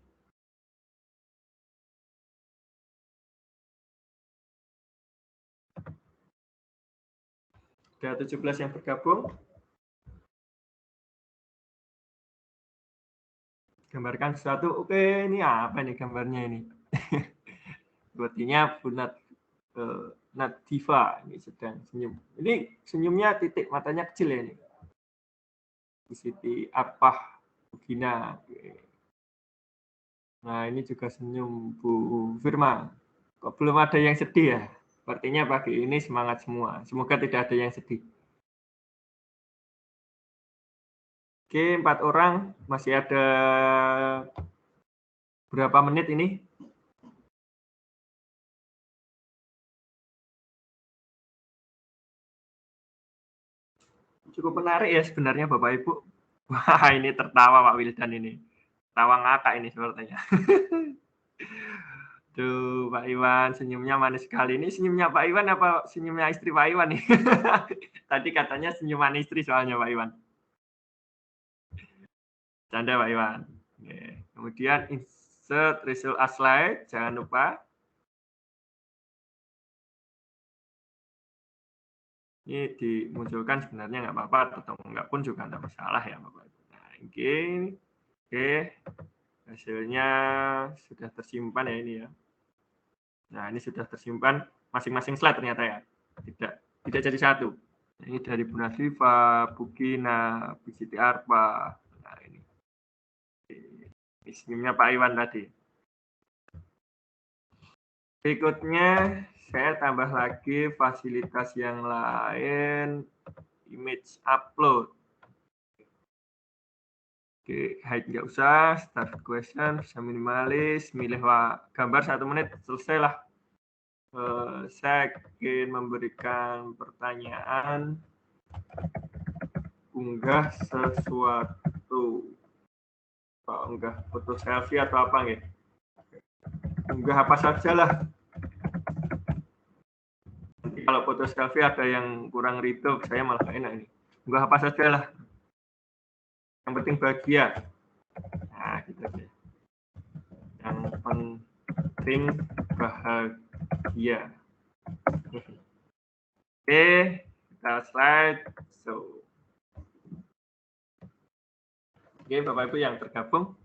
Ada 17 yang bergabung. Gambarkan sesuatu, oke, ini apa nih gambarnya ini? Sepertinya Bu Nadifa ini sedang senyum. Ini senyumnya titik, matanya kecil ya ini. Bu Siti Arpah, Bu Gina. Nah, ini juga senyum Bu Firma. Kok belum ada yang sedih ya? Sepertinya pagi ini semangat semua. Semoga tidak ada yang sedih. Oke, 4 orang. Masih ada berapa menit ini? Cukup menarik ya sebenarnya Bapak Ibu. Wah, ini tertawa Pak Wildan ini. Tawa ngakak ini sepertinya. Tuh, Pak Iwan senyumnya manis sekali. Ini senyumnya Pak Iwan apa senyumnya istri Pak Iwan nih? Tadi katanya senyuman istri soalnya Pak Iwan. Canda Pak Iwan. Oke. Kemudian insert result as slide, jangan lupa. Ini dimunculkan sebenarnya nggak apa-apa atau enggak pun juga nggak masalah ya Bapak Ibu. Nah, oke. Hasilnya sudah tersimpan ya ini ya. Nah, ini sudah tersimpan masing-masing slide ternyata ya. Tidak jadi satu. Ini dari Bu Nadifa, Bu Gina, Bu Siti Arpa. Nah, ini senyumnya Pak Iwan tadi. Berikutnya saya tambah lagi fasilitas yang lain, image upload. Oke, hide nggak usah, start question, bisa minimalis, milih gambar 1 menit, selesai lah. Saya ingin memberikan pertanyaan, unggah sesuatu. Unggah foto selfie atau apa nggih? Unggah apa saja lah. Nanti kalau foto selfie ada yang kurang ridho, saya malah enak ini. Unggah apa saja lah. Yang penting bahagia. Nah, gitu aja. Yang penting bahagia. Oke, kita slide. Oke, Bapak Ibu yang tergabung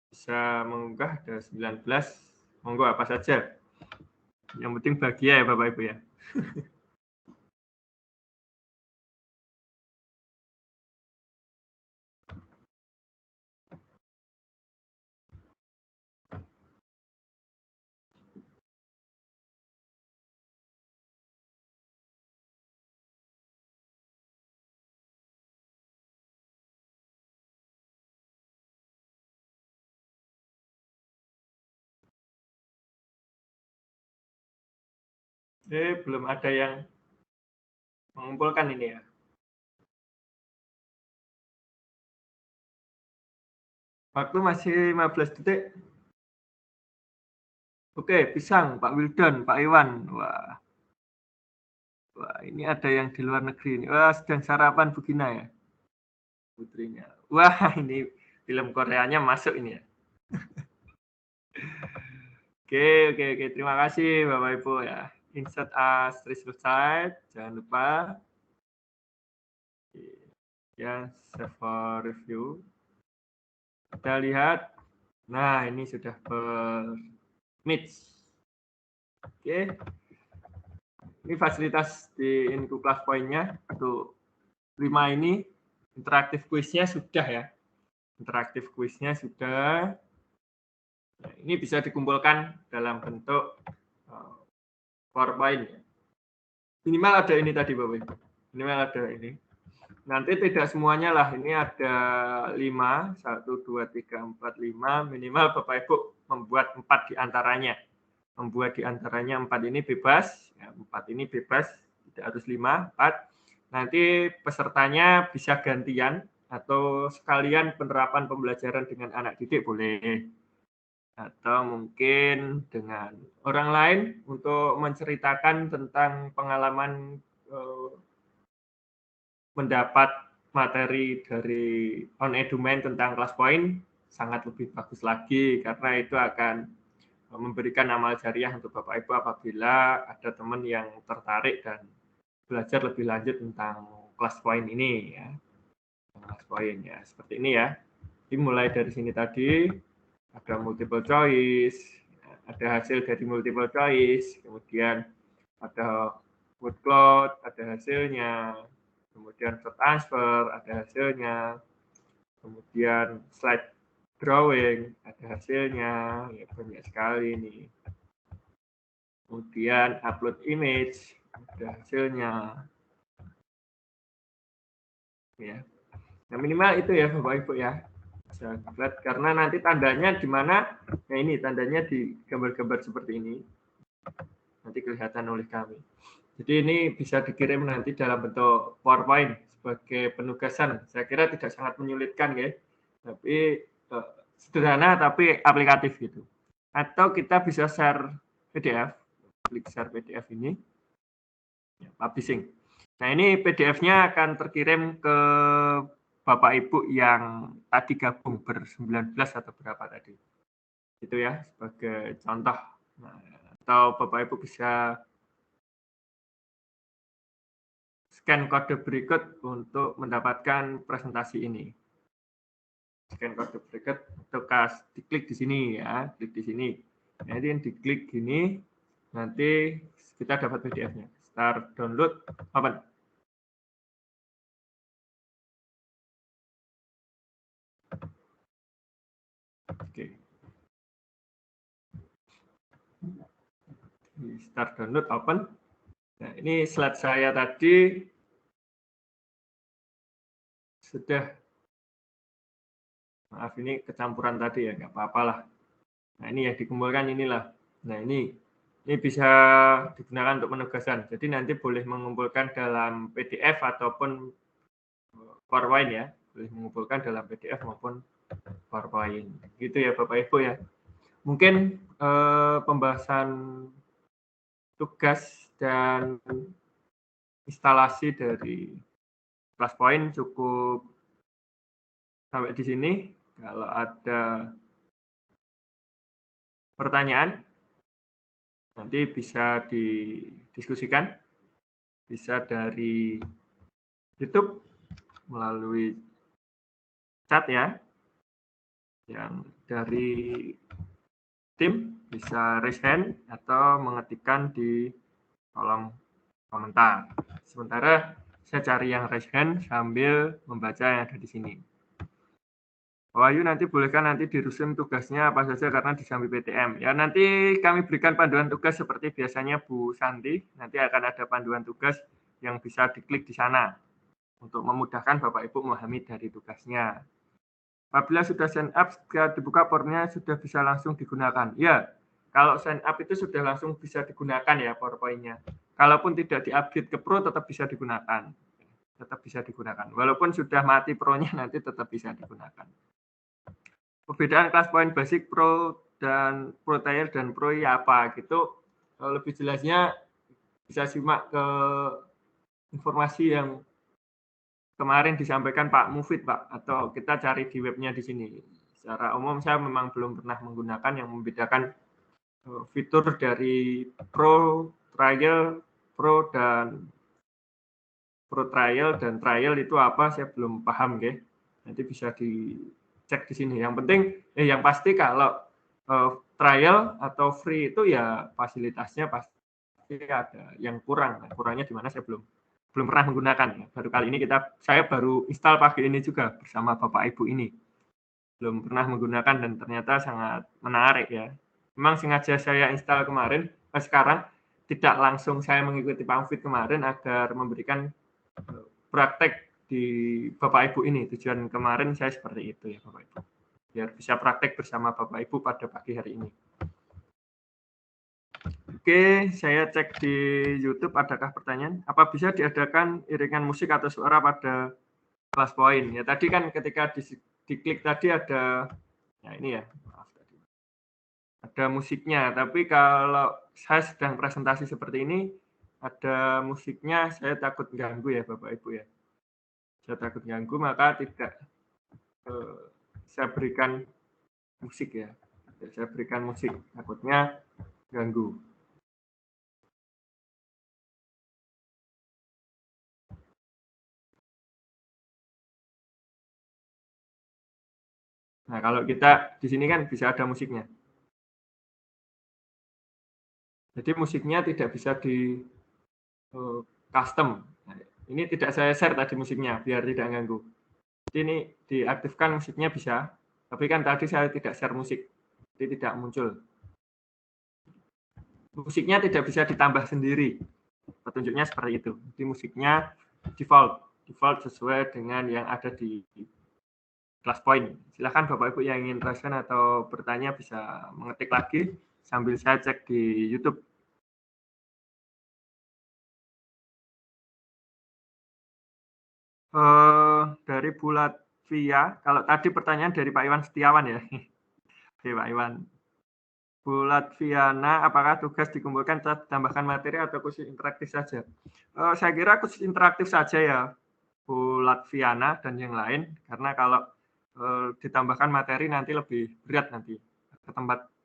bisa mengunggah ada 19. Monggo apa saja. Yang penting bahagia ya Bapak Ibu ya. Belum ada yang mengumpulkan ini ya. Waktu masih 15 detik. Oke, pisang, Pak Wildan, Pak Iwan. Wah, ini ada yang di luar negeri ini. Wah, sedang sarapan Bugina ya, putrinya. Wah, ini film Koreanya masuk ini ya. Oke. Terima kasih Bapak Ibu ya. Insert as slide, jangan lupa. Ya, save for review. Kita lihat. Nah, ini sudah per-meet. Oke. Ini fasilitas di Inku Class Point-nya untuk 5 ini interaktif kuisnya sudah ya. Interaktif kuisnya sudah. Nah, ini bisa dikumpulkan dalam bentuk PowerPoint ya. Minimal ada ini tadi Bapak Ibu. Minimal ada ini. Nanti tidak semuanya lah. Ini ada 5, 1, 2, 3, 4, 5. Minimal Bapak Ibu membuat 4 di antaranya. Membuat di antaranya 4 ini bebas. Ya, 4 ini bebas. Tidak harus 5, 4. Nanti pesertanya bisa gantian atau sekalian penerapan pembelajaran dengan anak didik boleh. Atau mungkin dengan orang lain untuk menceritakan tentang pengalaman mendapat materi dari On Edumain tentang Class Point sangat lebih bagus lagi karena itu akan memberikan amal jariah untuk Bapak Ibu apabila ada teman yang tertarik dan belajar lebih lanjut tentang Class Point ini ya. Class Point ya, seperti ini ya. Jadi mulai dari sini tadi ada multiple choice, ada hasil dari multiple choice, kemudian ada word cloud, ada hasilnya, kemudian transfer, ada hasilnya, kemudian slide drawing, ada hasilnya, ya banyak sekali nih. Kemudian upload image, ada hasilnya. Ya. Nah, minimal itu ya Bapak Ibu ya. Karena nanti tandanya di mana? Nah, ini tandanya di gambar-gambar seperti ini. Nanti kelihatan oleh kami. Jadi ini bisa dikirim nanti dalam bentuk PowerPoint sebagai penugasan. Saya kira tidak sangat menyulitkan ya. Tapi sederhana tapi aplikatif gitu. Atau kita bisa share PDF. Klik share PDF ini. Ya, publishing. Nah, ini PDF-nya akan terkirim ke Bapak Ibu yang tadi gabung ber-19 atau berapa tadi. Itu ya, sebagai contoh. Nah, atau Bapak Ibu bisa scan kode berikut untuk mendapatkan presentasi ini. Scan kode berikut untuk diklik di sini ya, klik di sini. Nanti diklik gini, nanti kita dapat PDF-nya. Start download, open. Oke. Start download, open. Nah, ini slide saya tadi sudah, maaf ini kecampuran tadi ya, nggak apa-apa lah. Nah, ini yang dikumpulkan inilah. Nah, ini bisa digunakan untuk penugasan. Jadi nanti boleh mengumpulkan dalam PDF ataupun PowerPoint ya. Boleh mengumpulkan dalam PDF maupun PowerPoint. Gitu ya Bapak Ibu ya. Mungkin pembahasan tugas dan instalasi dari ClassPoint cukup sampai di sini. Kalau ada pertanyaan, nanti bisa didiskusikan bisa dari YouTube melalui chat ya, yang dari tim bisa raise hand atau mengetikkan di kolom komentar. Sementara saya cari yang raise hand sambil membaca yang ada di sini. Wahyu nanti bolehkan nanti dirusun tugasnya apa saja karena disambi PTM. Ya nanti kami berikan panduan tugas seperti biasanya Bu Santi. Nanti akan ada panduan tugas yang bisa diklik di sana untuk memudahkan Bapak Ibu memahami dari tugasnya. Apabila sudah sign up, ketika dibuka formnya sudah bisa langsung digunakan. Ya, kalau sign up itu sudah langsung bisa digunakan ya PowerPoint-nya. Kalaupun tidak di-upgrade ke Pro tetap bisa digunakan. Tetap bisa digunakan. Walaupun sudah mati Pro-nya nanti tetap bisa digunakan. Perbedaan kelas poin basic Pro dan Pro Tier dan Pro ya apa gitu. Lebih jelasnya bisa simak ke informasi yang kemarin disampaikan Pak Mufid, Pak, atau kita cari di webnya di sini. Secara umum saya memang belum pernah menggunakan yang membedakan fitur dari Pro, Trial, Pro dan Pro Trial dan Trial itu apa saya belum paham, ya. Nanti bisa dicek di sini. Yang penting, yang pasti kalau trial atau free itu ya fasilitasnya pasti ada yang kurang. Kurangnya di mana saya belum pernah menggunakan. Baru kali ini saya baru install pagi ini juga bersama Bapak Ibu ini. Belum pernah menggunakan dan ternyata sangat menarik ya. Memang sengaja saya install kemarin, sekarang tidak langsung saya mengikuti Pak Mufid kemarin agar memberikan praktek di Bapak Ibu ini. Tujuan kemarin saya seperti itu ya Bapak Ibu. Biar bisa praktek bersama Bapak Ibu pada pagi hari ini. Oke, saya cek di YouTube adakah pertanyaan. Apa bisa diadakan iringan musik atau suara pada kelas poin? Ya tadi kan ketika diklik tadi ada, ya ini ya, maaf tadi. Ada musiknya. Tapi kalau saya sedang presentasi seperti ini, ada musiknya, saya takut ganggu ya Bapak Ibu ya. Saya takut ganggu, maka tidak saya berikan musik ya. Saya berikan musik, takutnya ganggu. Nah, kalau kita di sini kan bisa ada musiknya. Jadi musiknya tidak bisa di custom. Nah, ini tidak saya share tadi musiknya, biar tidak ganggu. Jadi ini diaktifkan musiknya bisa, tapi kan tadi saya tidak share musik, jadi tidak muncul. Musiknya tidak bisa ditambah sendiri. Petunjuknya seperti itu. Jadi musiknya default sesuai dengan yang ada di kelas poin. Silakan Bapak Ibu yang ingin rasakan atau bertanya bisa mengetik lagi sambil saya cek di YouTube. Dari Bulat Via, kalau tadi pertanyaan dari Pak Iwan Setiawan ya. Oke Pak Iwan. Bulat Viana, apakah tugas dikumpulkan tambahkan materi atau khusus interaktif saja? Saya kira khusus interaktif saja ya, Bulat Viana dan yang lain, karena kalau ditambahkan materi nanti lebih berat nanti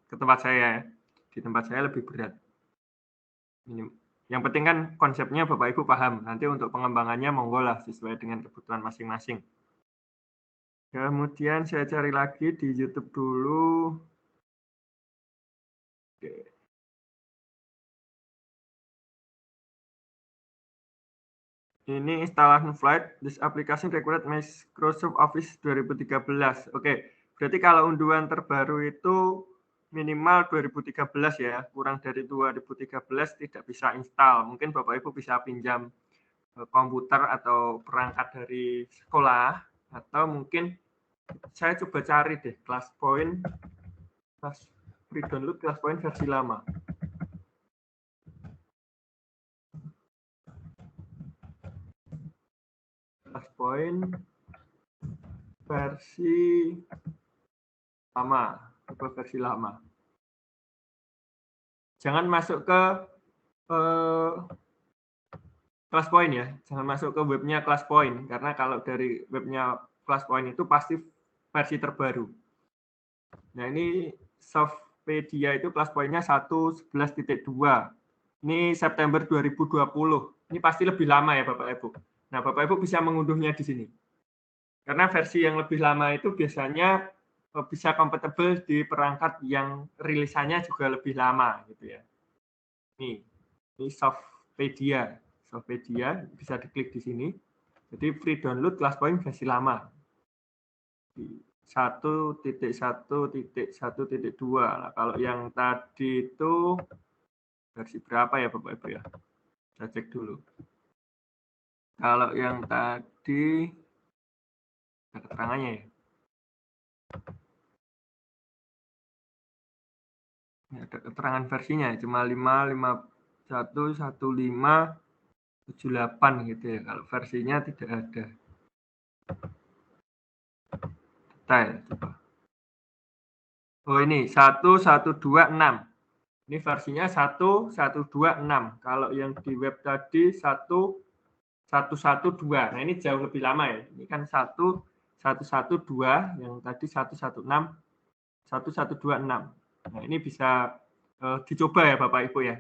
ke tempat saya ya. Di tempat saya lebih berat. Yang penting kan konsepnya Bapak Ibu paham. Nanti untuk pengembangannya monggo lah sesuai dengan kebutuhan masing-masing. Kemudian saya cari lagi di YouTube dulu. Oke. Ini instalasi flight, this application required Microsoft Office 2013. Oke, berarti kalau unduhan terbaru itu minimal 2013 ya, kurang dari 2013 tidak bisa install. Mungkin Bapak Ibu bisa pinjam komputer atau perangkat dari sekolah, atau mungkin saya coba cari deh ClassPoint, free download ClassPoint versi lama. ClassPoint versi lama. Jangan masuk ke ClassPoint ya, jangan masuk ke webnya ClassPoint, karena kalau dari webnya ClassPoint itu pasti versi terbaru. Nah ini Softpedia itu ClassPoint-nya 1.11.2. Ini September 2020. Ini pasti lebih lama ya Bapak Ibu. Nah, Bapak Ibu bisa mengunduhnya di sini. Karena versi yang lebih lama itu biasanya bisa compatible di perangkat yang rilisannya juga lebih lama gitu ya. Ini Softpedia. Softpedia bisa diklik di sini. Jadi free download ClassPoint versi lama. 1.1.1.2. Nah, kalau yang tadi itu versi berapa ya Bapak Ibu ya? Saya cek dulu. Kalau yang tadi ada keterangannya ya. Ini ada keterangan versinya cuma 5.1.1.5.78 gitu ya. Kalau versinya tidak ada. Detail coba. Oh ini 1.1.2.6. Ini versinya 1.1.2.6. Kalau yang di web tadi 1.1.1.2. Nah ini jauh lebih lama ya. Ini kan 1.1.1.2, yang tadi 1.1.6, 1.1.2.6. Nah ini bisa dicoba ya Bapak Ibu ya.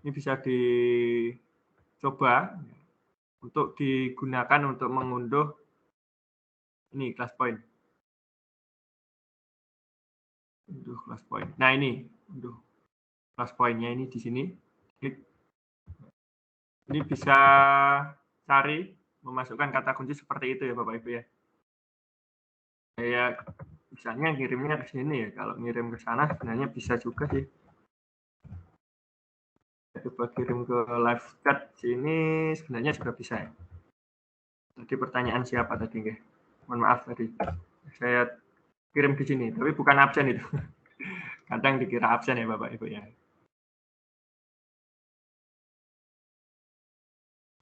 Ini bisa dicoba untuk digunakan untuk mengunduh ini ClassPoint. Unduh ClassPoint. Nah ini unduh ClassPoint-nya ini di sini. Klik. Ini bisa cari, memasukkan kata kunci seperti itu ya Bapak Ibu ya. Kayak misalnya ngirimnya ke sini ya. Kalau ngirim ke sana sebenarnya bisa juga sih. Coba kirim ke live chat sini sebenarnya juga bisa ya. Tadi pertanyaan siapa tadi nggih? Mohon maaf tadi. Saya kirim di sini, tapi bukan absen itu. Kadang dikira absen ya Bapak Ibu ya.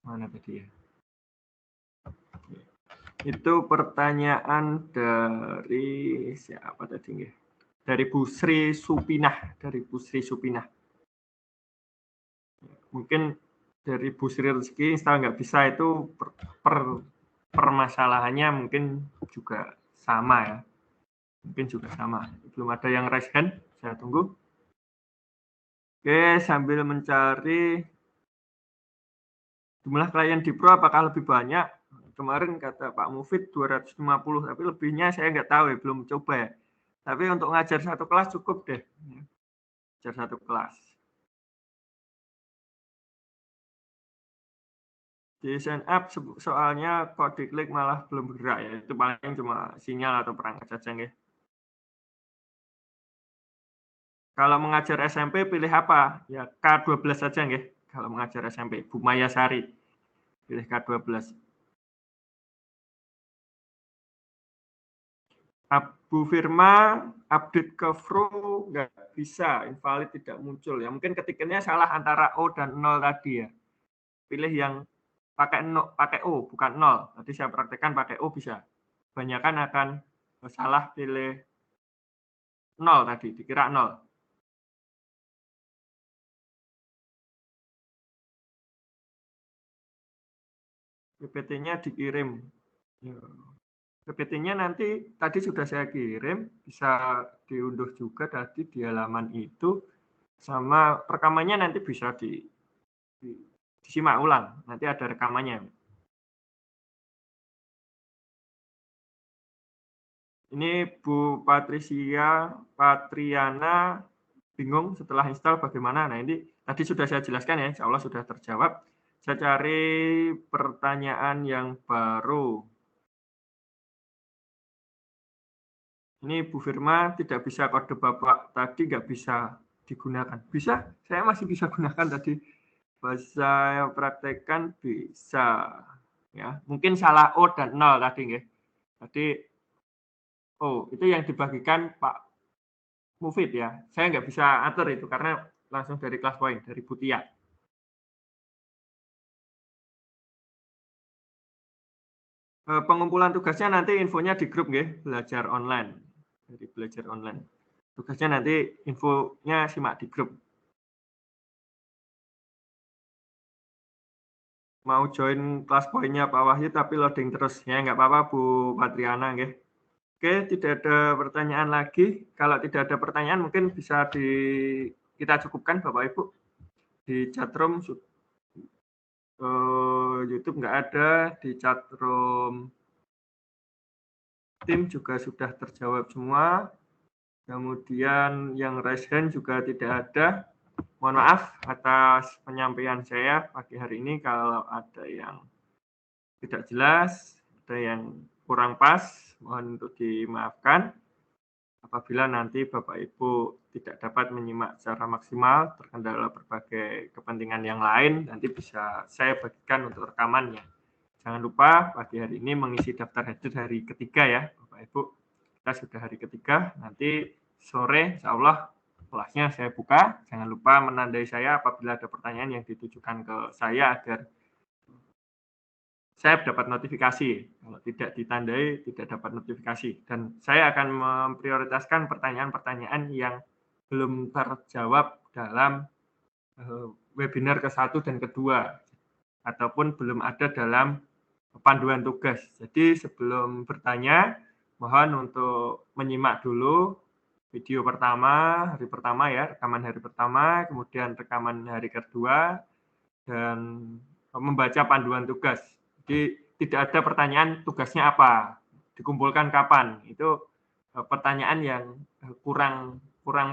Mana tadi ya? Itu pertanyaan dari siapa tadi nggih? Dari Bu Sri Supinah, Mungkin dari Bu Sri Rizky install nggak bisa itu permasalahannya mungkin juga sama ya. Mungkin juga sama. Belum ada yang raise hand, saya tunggu. Oke, sambil mencari jumlah klien di Pro apakah lebih banyak? Kemarin kata Pak Mufid 250, tapi lebihnya saya nggak tahu ya, belum coba ya. Tapi untuk ngajar satu kelas cukup deh. Ngajar satu kelas. Di sign up soalnya kok diklik malah belum bergerak ya. Itu paling cuma sinyal atau perangkat saja nggih. Kalau mengajar SMP pilih apa? Ya K12 saja nggih. Kalau mengajar SMP, Bu Maya Sari. Pilih K12. Bu Firma, update ke Fro nggak bisa, invalid tidak muncul. Ya mungkin ketikannya salah antara O dan 0 tadi ya. Pilih yang pakai O, bukan 0. Tadi saya praktekkan pakai O bisa. Kebanyakan akan salah pilih 0 tadi, dikira 0. PPT-nya dikirim. PPT-nya nanti tadi sudah saya kirim, bisa diunduh juga tadi di halaman itu, sama rekamannya nanti bisa disimak ulang, nanti ada rekamannya. Ini Bu Patriana bingung setelah install bagaimana. Nah ini tadi sudah saya jelaskan ya, insya Allah sudah terjawab. Saya cari pertanyaan yang baru. Ini Bu Firma tidak bisa kode Bapak tadi nggak bisa digunakan. Bisa, saya masih bisa gunakan tadi. Saya praktekkan bisa. Ya, mungkin salah O dan 0 tadi nggih. Tadi itu yang dibagikan Pak Mufid ya. Saya nggak bisa atur itu karena langsung dari ClassPoint, dari Butia. Pengumpulan tugasnya nanti infonya di grup nggih, belajar online. Dari belajar online. Tugasnya nanti infonya simak di grup. Mau join ClassPoint-nya Pak Wahyu tapi loading terus. Ya nggak apa-apa Bu Patriana nggih. Oke, tidak ada pertanyaan lagi. Kalau tidak ada pertanyaan mungkin bisa kita cukupkan Bapak Ibu. Di chatroom YouTube nggak ada, di chat room tim juga sudah terjawab semua. Kemudian yang raise hand juga tidak ada. Mohon maaf atas penyampaian saya pagi hari ini kalau ada yang tidak jelas, ada yang kurang pas, mohon untuk dimaafkan. Apabila nanti Bapak Ibu tidak dapat menyimak secara maksimal, terkendala berbagai kepentingan yang lain, nanti bisa saya bagikan untuk rekamannya. Jangan lupa pagi hari ini mengisi daftar hadir hari ketiga ya, Bapak Ibu. Kita sudah hari ketiga, nanti sore insya Allah kelasnya saya buka. Jangan lupa menandai saya apabila ada pertanyaan yang ditujukan ke saya agar saya dapat notifikasi. Kalau tidak ditandai, tidak dapat notifikasi. Dan saya akan memprioritaskan pertanyaan-pertanyaan yang belum terjawab dalam webinar ke-1 dan kedua, ataupun belum ada dalam panduan tugas. Jadi sebelum bertanya, mohon untuk menyimak dulu video pertama, hari pertama ya, rekaman hari pertama, kemudian rekaman hari kedua, dan membaca panduan tugas. Jadi tidak ada pertanyaan tugasnya apa, dikumpulkan kapan. Itu pertanyaan yang kurang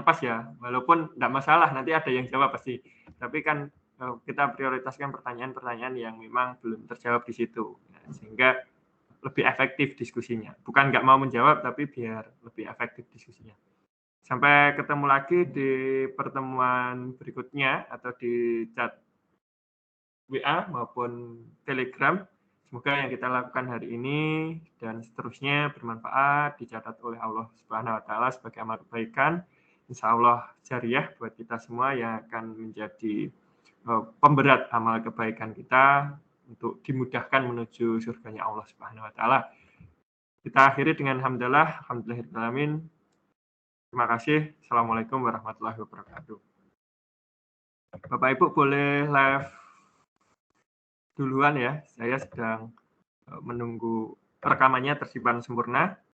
pas ya, walaupun tidak masalah, nanti ada yang jawab pasti. Tapi kan kita prioritaskan pertanyaan-pertanyaan yang memang belum terjawab di situ, sehingga lebih efektif diskusinya. Bukan nggak mau menjawab, tapi biar lebih efektif diskusinya. Sampai ketemu lagi di pertemuan berikutnya atau di chat WA maupun Telegram. Semoga yang kita lakukan hari ini dan seterusnya bermanfaat, dicatat oleh Allah Subhanahu wa taala sebagai amal kebaikan. Insya Allah jariah buat kita semua yang akan menjadi pemberat amal kebaikan kita untuk dimudahkan menuju surganya Allah Subhanahu wa taala. Kita akhiri dengan hamdalah, alhamdulillahirabbil alamin. Terima kasih. Assalamualaikum warahmatullahi wabarakatuh. Bapak Ibu boleh live duluan ya. Saya sedang menunggu rekamannya tersimpan sempurna.